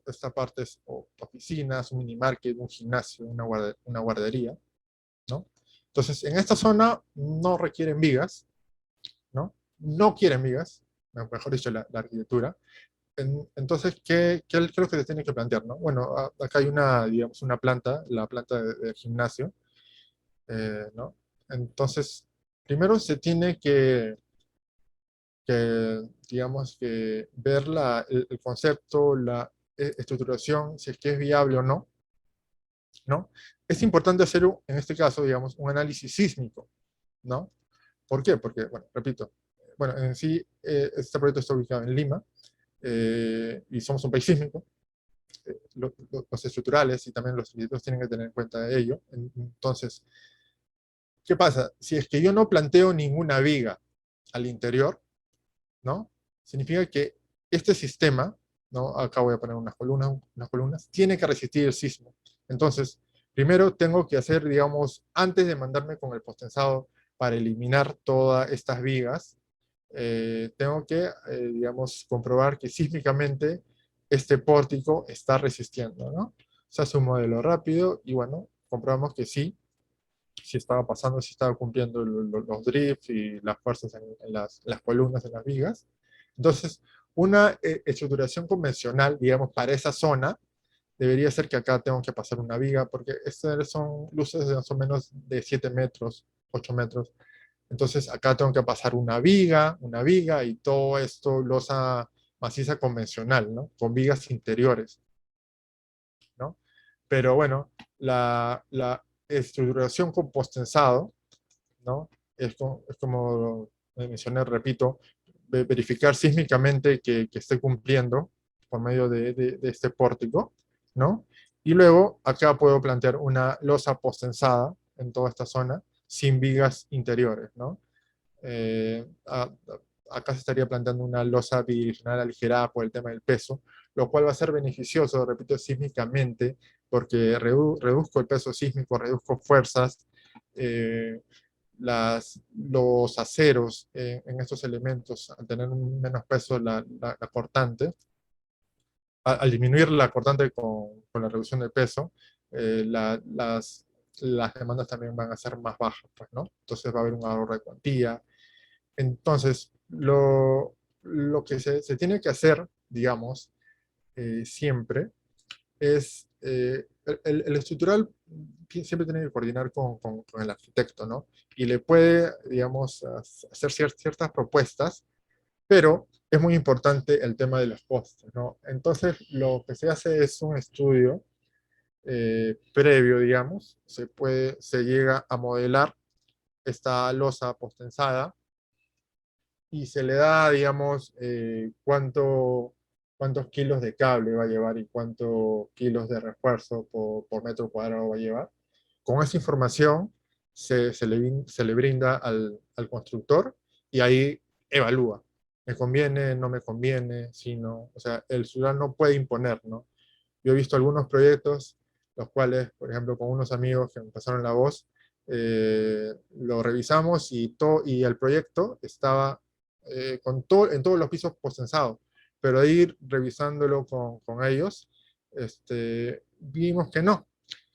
Esta parte es oficinas, un mini market, un gimnasio, una guardería, ¿no? Entonces, en esta zona no requieren vigas, ¿no? No quieren vigas, mejor dicho, la arquitectura. Entonces, ¿qué es lo que se tiene que plantear, no? Bueno, acá hay digamos, una planta, la planta del gimnasio, ¿no? Entonces, primero se tiene digamos, que ver el concepto, la estructuración, si es que es viable o no, ¿no? Es importante hacer, en este caso, digamos, un análisis sísmico, ¿no? ¿Por qué? Porque, bueno, repito, bueno, en sí, este proyecto está ubicado en Lima, y somos un país sísmico. Los estructurales y también los arquitectos tienen que tener en cuenta ello. Entonces, ¿qué pasa? Si es que yo no planteo ninguna viga al interior, ¿no? Significa que este sistema, ¿no? Acá voy a poner unas columnas, tiene que resistir el sismo. Entonces, primero tengo que hacer, digamos, antes de mandarme con el postensado para eliminar todas estas vigas, tengo que, digamos, comprobar que sísmicamente este pórtico está resistiendo, ¿no? Se hace un modelo rápido y bueno, comprobamos que sí, sí estaba pasando, sí estaba cumpliendo los drifts y las fuerzas en las columnas, en las vigas. Entonces, una estructuración convencional, digamos, para esa zona, debería ser que acá tengo que pasar una viga, porque estas son luces de más o menos de 7 metros, 8 metros. Entonces acá tengo que pasar una viga y todo esto losa maciza convencional, ¿no? Con vigas interiores, ¿no? Pero bueno, la estructuración con postensado, ¿no? Es como mencioné, repito, verificar sísmicamente que esté cumpliendo por medio de este pórtico, ¿no? Y luego acá puedo plantear una losa postensada en toda esta zona sin vigas interiores, ¿no? acá se estaría planteando una losa bidireccional aligerada por el tema del peso, lo cual va a ser beneficioso, repito, sísmicamente, porque reduzco el peso sísmico, reduzco fuerzas, los aceros en estos elementos, al tener un menos peso la cortante, al disminuir la cortante con la reducción de peso, las demandas también van a ser más bajas, pues, ¿no? Entonces va a haber un ahorro de cuantía. Entonces, lo que se tiene que hacer, digamos, siempre, es el estructural siempre tiene que coordinar con el arquitecto, ¿no? Y le puede, digamos, hacer ciertas propuestas, pero es muy importante el tema de los costes, ¿no? Entonces, lo que se hace es un estudio previo, digamos, se llega a modelar esta losa postensada y se le da, digamos, cuántos kilos de cable va a llevar y cuántos kilos de refuerzo por metro cuadrado va a llevar. Con esa información se le brinda al constructor y ahí evalúa. ¿Me conviene? ¿No me conviene? Si no, o sea, el ciudadano no puede imponer, ¿no? Yo he visto algunos proyectos, los cuales, por ejemplo, con unos amigos que me pasaron la voz, lo revisamos y el proyecto estaba en todos los pisos postensados, pero ahí revisándolo con ellos, vimos que no,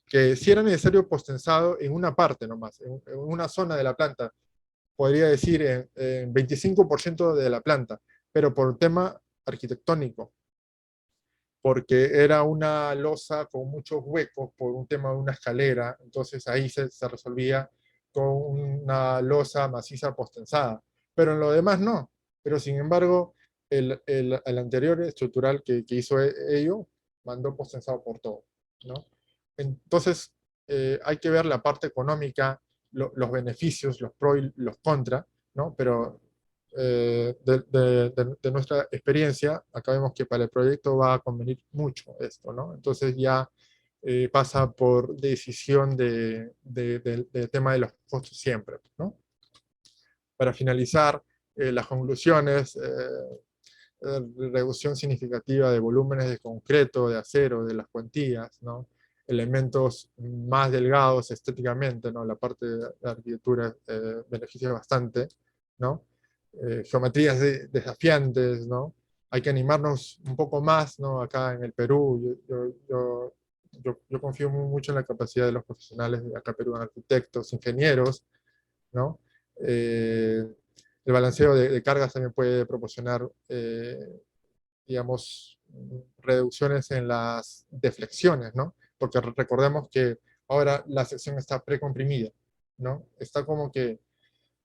que si era necesario postensado en una parte nomás, en una zona de la planta, podría decir en 25% de la planta, pero por tema arquitectónico, porque era una losa con muchos huecos por un tema de una escalera, entonces ahí se resolvía con una losa maciza postensada, pero en lo demás no. Pero sin embargo, el anterior estructural que hizo ello, mandó postensado por todo, ¿no? Entonces, hay que ver la parte económica, los beneficios, los pros y los contras, ¿no? Pero de nuestra experiencia, acá vemos que para el proyecto va a convenir mucho esto, ¿no? Entonces ya pasa por decisión del tema de los costos siempre, ¿no? Para finalizar, las conclusiones, reducción significativa de volúmenes de concreto, de acero, de las cuantías, ¿no? Elementos más delgados estéticamente, ¿no? La parte de la arquitectura beneficia bastante, ¿no? Geometrías desafiantes, ¿no? Hay que animarnos un poco más, ¿no? Acá en el Perú, yo confío mucho en la capacidad de los profesionales de acá en Perú, arquitectos, ingenieros, ¿no? El balanceo de cargas también puede proporcionar, digamos, reducciones en las deflexiones, ¿no? Porque recordemos que ahora la sección está precomprimida, ¿no? Está como que,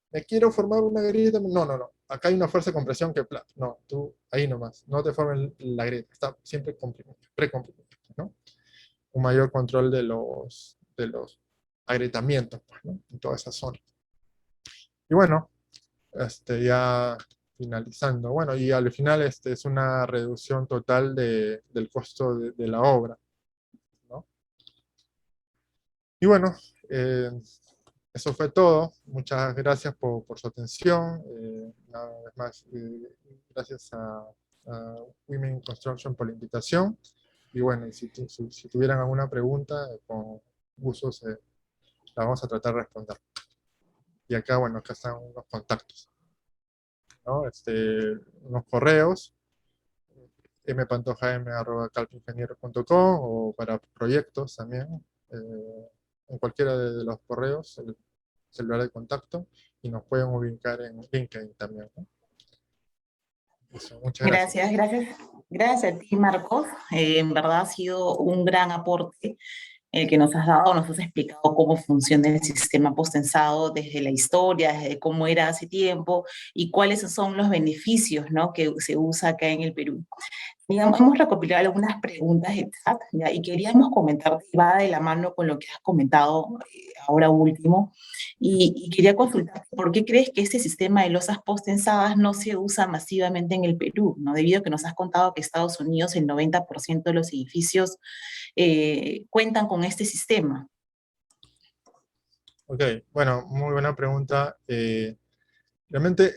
me quiero formar una grieta, no, no, no, acá hay una fuerza de compresión que, no, tú ahí nomás, no te formes la grieta, está siempre precomprimida, ¿no? Un mayor control de los agrietamientos, pues, ¿no? En toda esa zona. Y bueno, ya finalizando. Bueno, y al final es una reducción total del costo de la obra, ¿no? Y bueno, eso fue todo. Muchas gracias por su atención. Una vez más, gracias a Women Construction por la invitación. Y bueno, y si tuvieran alguna pregunta, con gusto la vamos a tratar de responder. Y acá, bueno, acá están unos contactos, ¿no? Unos correos, mpantojam@calpingeniero.com, o para proyectos también, en cualquiera de los correos, el celular de contacto, y nos pueden ubicar en LinkedIn también, ¿no? Eso, muchas gracias.
Gracias, gracias. Gracias a ti, Marcos. En verdad ha sido un gran aporte el que nos has dado, nos has explicado cómo funciona el sistema postensado desde la historia, desde cómo era hace tiempo y cuáles son los beneficios, ¿no?, que se usa acá en el Perú. Digamos, hemos recopilado algunas preguntas de chat, ¿ya? Y queríamos comentar, va de la mano con lo que has comentado ahora último, y quería consultar, ¿por qué crees que este sistema de losas postensadas no se usa masivamente en el Perú, ¿no? Debido a que nos has contado que Estados Unidos, el 90% de los edificios cuentan con este sistema.
Ok, bueno, muy buena pregunta. Realmente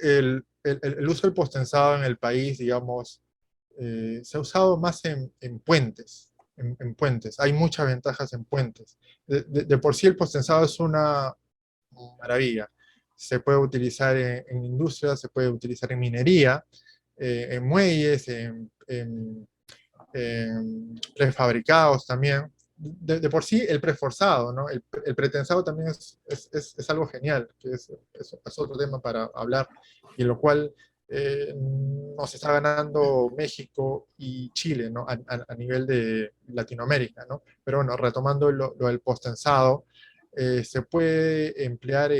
el uso del postensado en el país, digamos, se ha usado más en puentes, en puentes. Hay muchas ventajas en puentes. De por sí el postensado es una maravilla. Se puede utilizar en industria, se puede utilizar en minería, en muelles, en prefabricados también. De por sí el preforzado, ¿no? El pretensado también es algo genial, que es otro tema para hablar, y en lo cual nos está ganando México y Chile, ¿no? A nivel de Latinoamérica, ¿no? Pero bueno, retomando lo del postensado, se puede emplear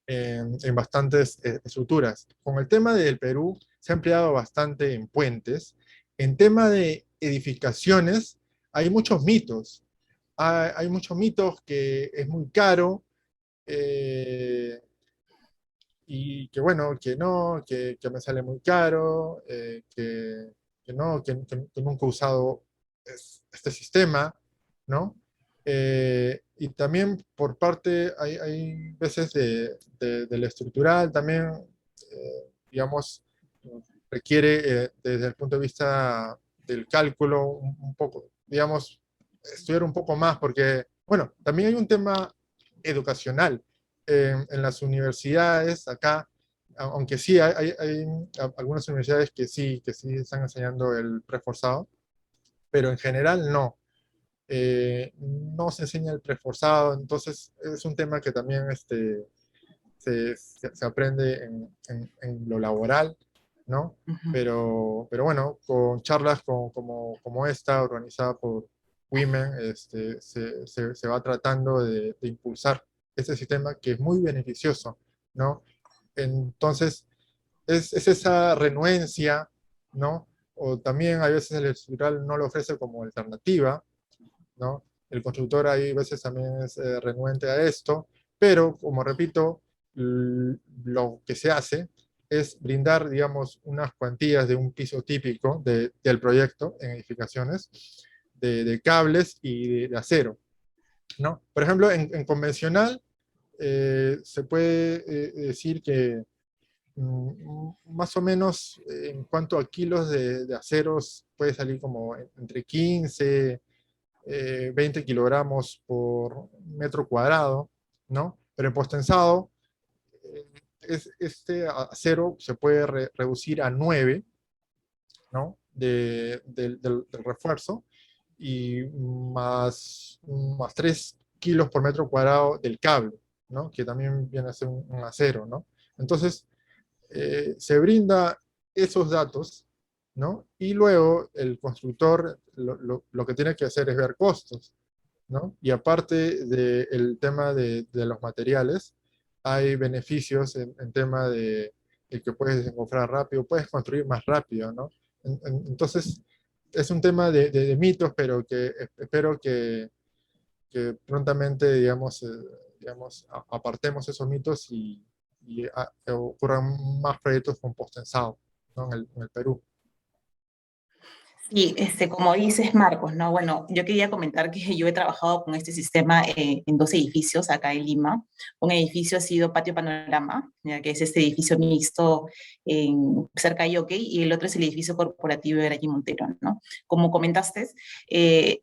en bastantes estructuras. Con el tema del Perú, se ha empleado bastante en puentes. En tema de edificaciones, hay muchos mitos. Hay muchos mitos que es muy caro, eh, y que bueno, que no, que me sale muy caro, que no, que nunca he usado este sistema, ¿no? Y también por parte, hay veces del estructural, también, digamos, requiere desde el punto de vista del cálculo un poco, digamos, estudiar un poco más, porque, bueno, también hay un tema educacional en las universidades acá, aunque sí hay algunas universidades que sí están enseñando el preforzado, pero en general no. No se enseña el preforzado, entonces es un tema que también se aprende en lo laboral, ¿no?
Ujú.
Pero bueno, con charlas como esta, organizada por Women, se va tratando de impulsar este sistema que es muy beneficioso, ¿no? Entonces, es esa renuencia, ¿no? O también a veces el estructural no lo ofrece como alternativa, ¿no? El constructor ahí a veces también es renuente a esto, pero como repito, lo que se hace es brindar, digamos, unas cuantías de un piso típico del proyecto en edificaciones, de cables y de acero, ¿no? Por ejemplo, en convencional se puede decir que más o menos en cuanto a kilos de aceros puede salir como entre 15 20 kilogramos por metro cuadrado, ¿no? Pero en postensado, este acero se puede reducir a 9, ¿no? Del refuerzo, y más 3 kilos por metro cuadrado del cable, ¿no? Que también viene a ser un acero, ¿no? Entonces, se brinda esos datos, ¿no? Y luego el constructor lo que tiene que hacer es ver costos, ¿no? Y aparte del tema de los materiales, hay beneficios en tema de que puedes desenfundar rápido, puedes construir más rápido, ¿no? Entonces, es un tema de mitos, pero que espero que prontamente, digamos, apartemos esos mitos y que ocurran más proyectos con postensado, ¿no? En el Perú.
Y como dices, Marcos, ¿no? Bueno, yo quería comentar que yo he trabajado con este sistema en dos edificios acá en Lima. Un edificio ha sido Patio Panorama, ya que es este edificio mixto cerca de Yockey, y el otro es el edificio corporativo de Garachi Montero, ¿no? Como comentaste,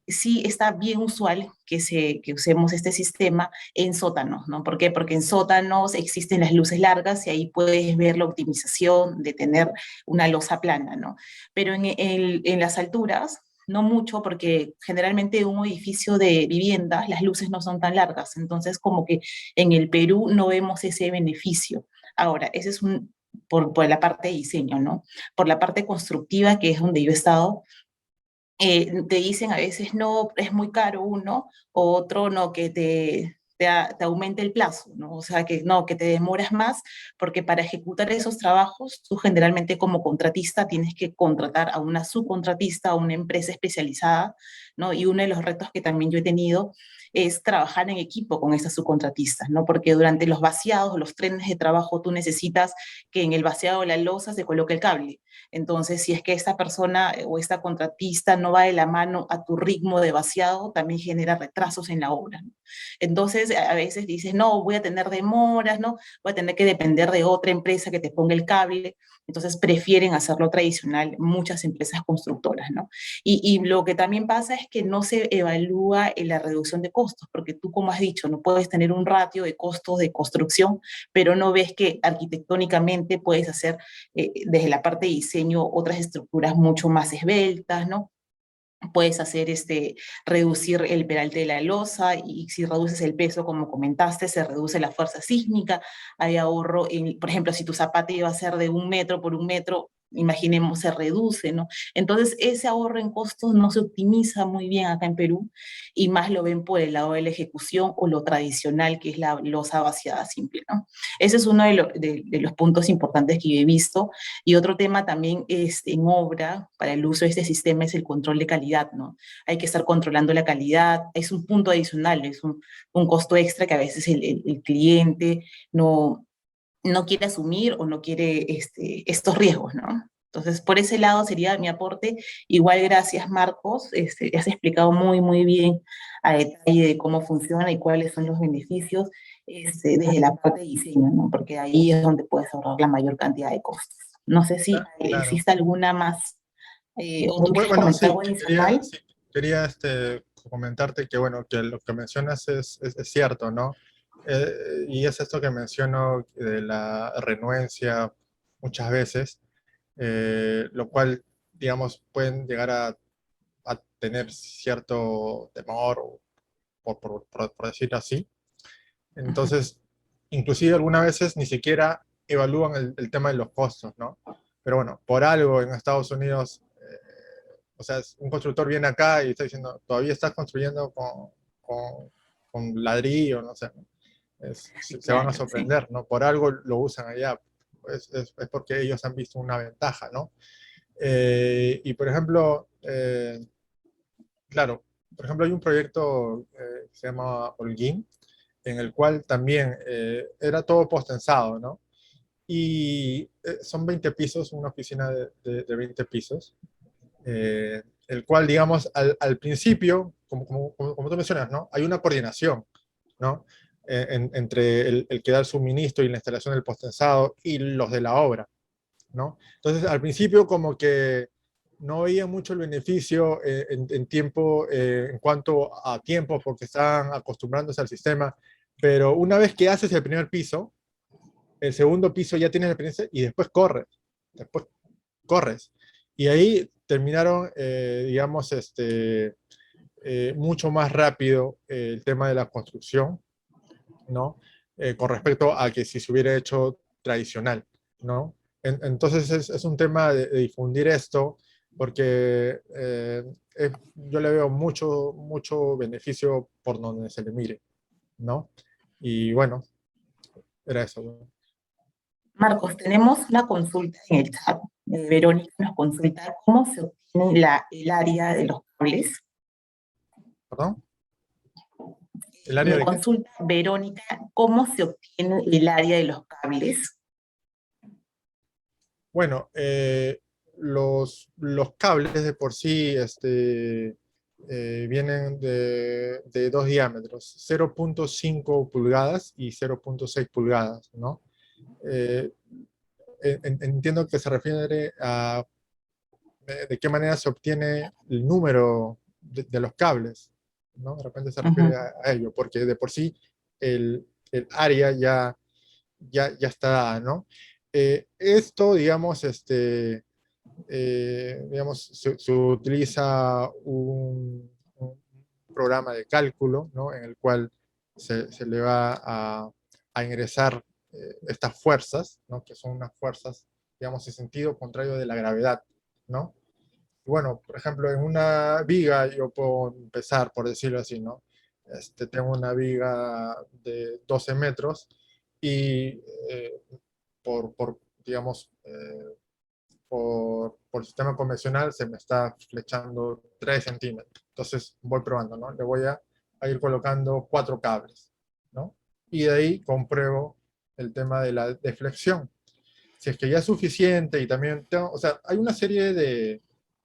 sí está bien usual que usemos este sistema en sótanos, ¿no? ¿Por qué? Porque en sótanos existen las luces largas y ahí puedes ver la optimización de tener una losa plana, ¿no? Pero en las alturas, no mucho, porque generalmente un edificio de viviendas, las luces no son tan largas, entonces como que en el Perú no vemos ese beneficio. Ahora, ese es por la parte de diseño, ¿no? Por la parte constructiva, que es donde yo he estado, te dicen a veces no, es muy caro uno, o otro no, que te aumente el plazo, ¿no? O sea, que no, que te demoras más, porque para ejecutar esos trabajos, tú generalmente como contratista tienes que contratar a una subcontratista, a una empresa especializada, ¿no? Y uno de los retos que también yo he tenido es trabajar en equipo con estas subcontratistas, ¿no? Porque durante los vaciados, los trenes de trabajo, tú necesitas que en el vaciado de la losa se coloque el cable. Entonces, si es que esta persona o esta contratista no va de la mano a tu ritmo de vaciado, también genera retrasos en la obra, ¿no? Entonces, a veces dices, no, voy a tener demoras, ¿no? Voy a tener que depender de otra empresa que te ponga el cable. Entonces, prefieren hacerlo tradicional muchas empresas constructoras, ¿no? Y lo que también pasa es que no se evalúa en la reducción de costos, porque tú, como has dicho, no puedes tener un ratio de costos de construcción, pero no ves que arquitectónicamente puedes hacer desde la parte de diseño otras estructuras mucho más esbeltas, ¿no? Puedes hacer reducir el peralte de la losa y si reduces el peso, como comentaste, se reduce la fuerza sísmica, hay ahorro, por ejemplo, si tu zapate iba a ser de 1 metro por 1 metro, imaginemos, se reduce, ¿no? Entonces, ese ahorro en costos no se optimiza muy bien acá en Perú y más lo ven por el lado de la ejecución o lo tradicional, que es la losa vaciada simple, ¿no? Ese es uno de los puntos importantes que yo he visto. Y otro tema también en obra para el uso de este sistema es el control de calidad, ¿no? Hay que estar controlando la calidad, es un punto adicional, es un costo extra que a veces el cliente no quiere asumir o no quiere estos riesgos, ¿no? Entonces, por ese lado sería mi aporte. Igual, gracias, Marcos. Has explicado muy, muy bien a detalle de cómo funciona y cuáles son los beneficios desde la parte de diseño, ¿no? Porque ahí es donde puedes ahorrar la mayor cantidad de costos. No sé si
Claro.
existe alguna más, o tú quieres
Bueno,
comentar
sí,
algo adicional.
quería comentarte que, bueno, que lo que mencionas es cierto, ¿no? Y es esto que menciono de la renuencia muchas veces, lo cual, digamos, pueden llegar a tener cierto temor, o por decirlo así.
Ujú.
Entonces, inclusive algunas veces ni siquiera evalúan el tema de los costos, ¿no? Pero bueno, por algo en Estados Unidos, o sea, un constructor viene acá y está diciendo, todavía estás construyendo con ladrillo, no sé, ¿no? Se van a
Claro, sí.
sorprender, ¿no? Por algo lo usan allá, es porque ellos han visto una ventaja, ¿no? Y por ejemplo, claro, por ejemplo hay un proyecto que se llama Holguín, en el cual también era todo postensado, ¿no? Y son 20 pisos, una oficina de 20 pisos, el cual, digamos, al principio, como tú mencionas, ¿no? Hay una coordinación, ¿no? Entre el que da el suministro y la instalación del postensado y los de la obra, ¿no? Entonces, al principio como que no veía mucho el beneficio en tiempo, en cuanto a tiempo, porque estaban acostumbrándose al sistema, pero una vez que haces el primer piso, el segundo piso ya tienes la experiencia y después corres. Y ahí terminaron, digamos, mucho más rápido el tema de la construcción, ¿no? Con respecto a que si se hubiera hecho tradicional, ¿no? Entonces es un tema de difundir esto, porque yo le veo mucho beneficio por donde se le mire, ¿no? Y bueno, era eso, ¿no?
Marcos, tenemos una consulta en el chat. Verónica nos consulta cómo se obtiene el área de los cables.
¿Perdón? ¿El área
Me
de qué?
consulta Verónica cómo se obtiene el área de los cables.
Bueno, los cables de por sí vienen de dos diámetros, 0.5 pulgadas y 0.6 pulgadas, ¿no? Eh, entiendo que se refiere a de qué manera se obtiene el número de los cables, ¿no? De repente se refiere
Ujú.
a ello, porque de por sí el área ya está dada, ¿no? Esto, digamos, digamos se utiliza un programa de cálculo, ¿no? En el cual se le va a ingresar estas fuerzas, ¿no? Que son unas fuerzas, digamos, en sentido contrario de la gravedad, ¿no? Y bueno, por ejemplo, en una viga yo puedo empezar, por decirlo así, ¿no? Tengo una viga de 12 metros y digamos, por sistema convencional se me está flechando 3 centímetros. Entonces voy probando, ¿no? Le voy a a ir colocando 4 cables, ¿no? Y de ahí compruebo el tema de la deflexión. Si es que ya es suficiente y también tengo, o sea, hay una serie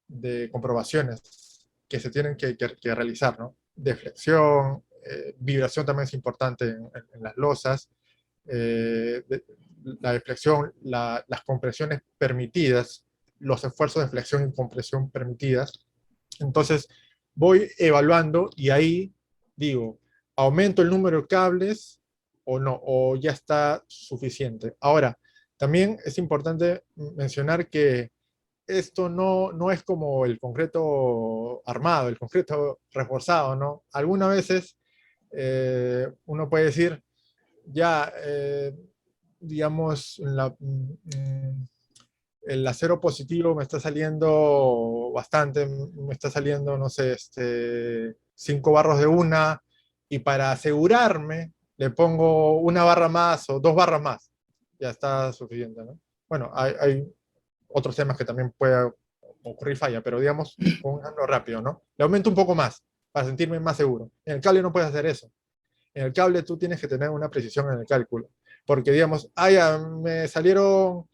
de comprobaciones que se tienen que realizar, ¿no? Deflexión, vibración también es importante en las losas, la deflexión, las compresiones permitidas, los esfuerzos de flexión y compresión permitidas. Entonces, voy evaluando y ahí digo, ¿aumento el número de cables o no? ¿O ya está suficiente? Ahora, también es importante mencionar que esto no es como el concreto armado, el concreto reforzado, ¿no? Algunas veces uno puede decir, ya, digamos, el acero positivo me está saliendo bastante, me está saliendo, no sé, 5 barros de una, y para asegurarme le pongo una barra más o 2 barras más. Ya está suficiente, ¿no? Bueno, hay otros temas que también puede ocurrir falla, pero digamos, con un ejemplo rápido, ¿no? Le aumento un poco más para sentirme más seguro. En el cable no puedes hacer eso. En el cable tú tienes que tener una precisión en el cálculo. Porque, digamos, me salieron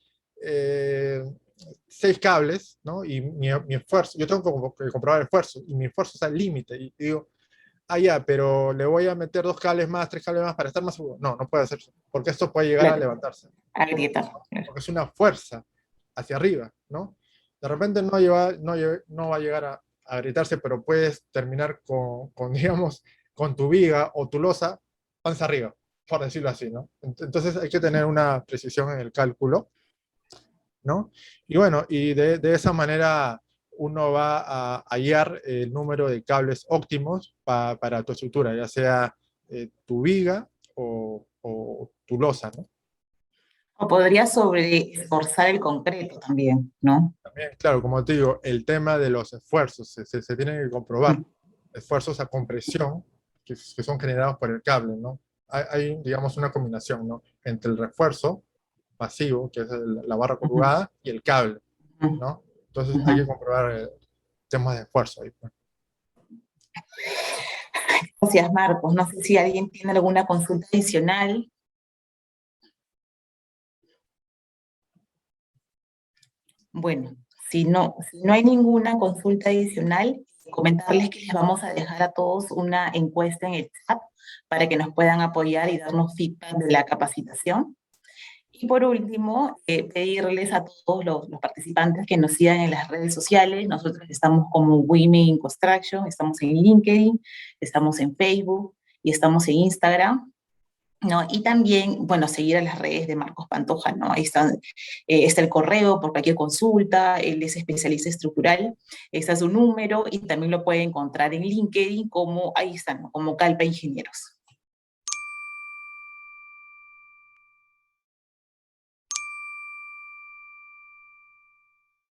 6 cables, ¿no? Y mi esfuerzo, yo tengo que comprobar el esfuerzo, y mi esfuerzo está al límite. Y digo, ya, pero le voy a meter 2 cables más, 3 cables más para estar más seguro. No, no puede hacer eso, porque esto puede llegar a
Claro,
levantarse.
agrietar.
Porque es una fuerza hacia arriba, ¿no? De repente no va a llegar a gritarse, pero puedes terminar digamos, con tu viga o tu losa panza arriba, por decirlo así, ¿no? Entonces hay que tener una precisión en el cálculo, ¿no? Y bueno, y de esa manera uno va a hallar el número de cables óptimos para tu estructura, ya sea tu viga o tu losa, ¿no?
O podría sobreesforzar el concreto también, ¿no?
También, claro, como te digo, el tema de los esfuerzos, se tienen que comprobar.
Mm.
Esfuerzos a compresión que son generados por el cable, ¿no? Hay, digamos, una combinación, ¿no? Entre el refuerzo pasivo, que es la barra
Ujú,
corrugada, y el cable,
ujú,
¿no? Entonces hay
ujú.
que comprobar temas de esfuerzo ahí, pues.
Gracias, Marcos. No sé si alguien tiene alguna consulta adicional. Bueno, si no hay ninguna consulta adicional, comentarles que les vamos a dejar a todos una encuesta en el chat para que nos puedan apoyar y darnos feedback de la capacitación. Y por último, pedirles a todos los participantes que nos sigan en las redes sociales. Nosotros estamos como Women in Construction, estamos en LinkedIn, estamos en Facebook y estamos en Instagram, ¿no? Y también, bueno, seguir a las redes de Marcos Pantoja, ¿no? Ahí está el correo por cualquier consulta, él es especialista estructural, está su número y también lo puede encontrar en LinkedIn como, ahí está, ¿no? Como Calpa Ingenieros.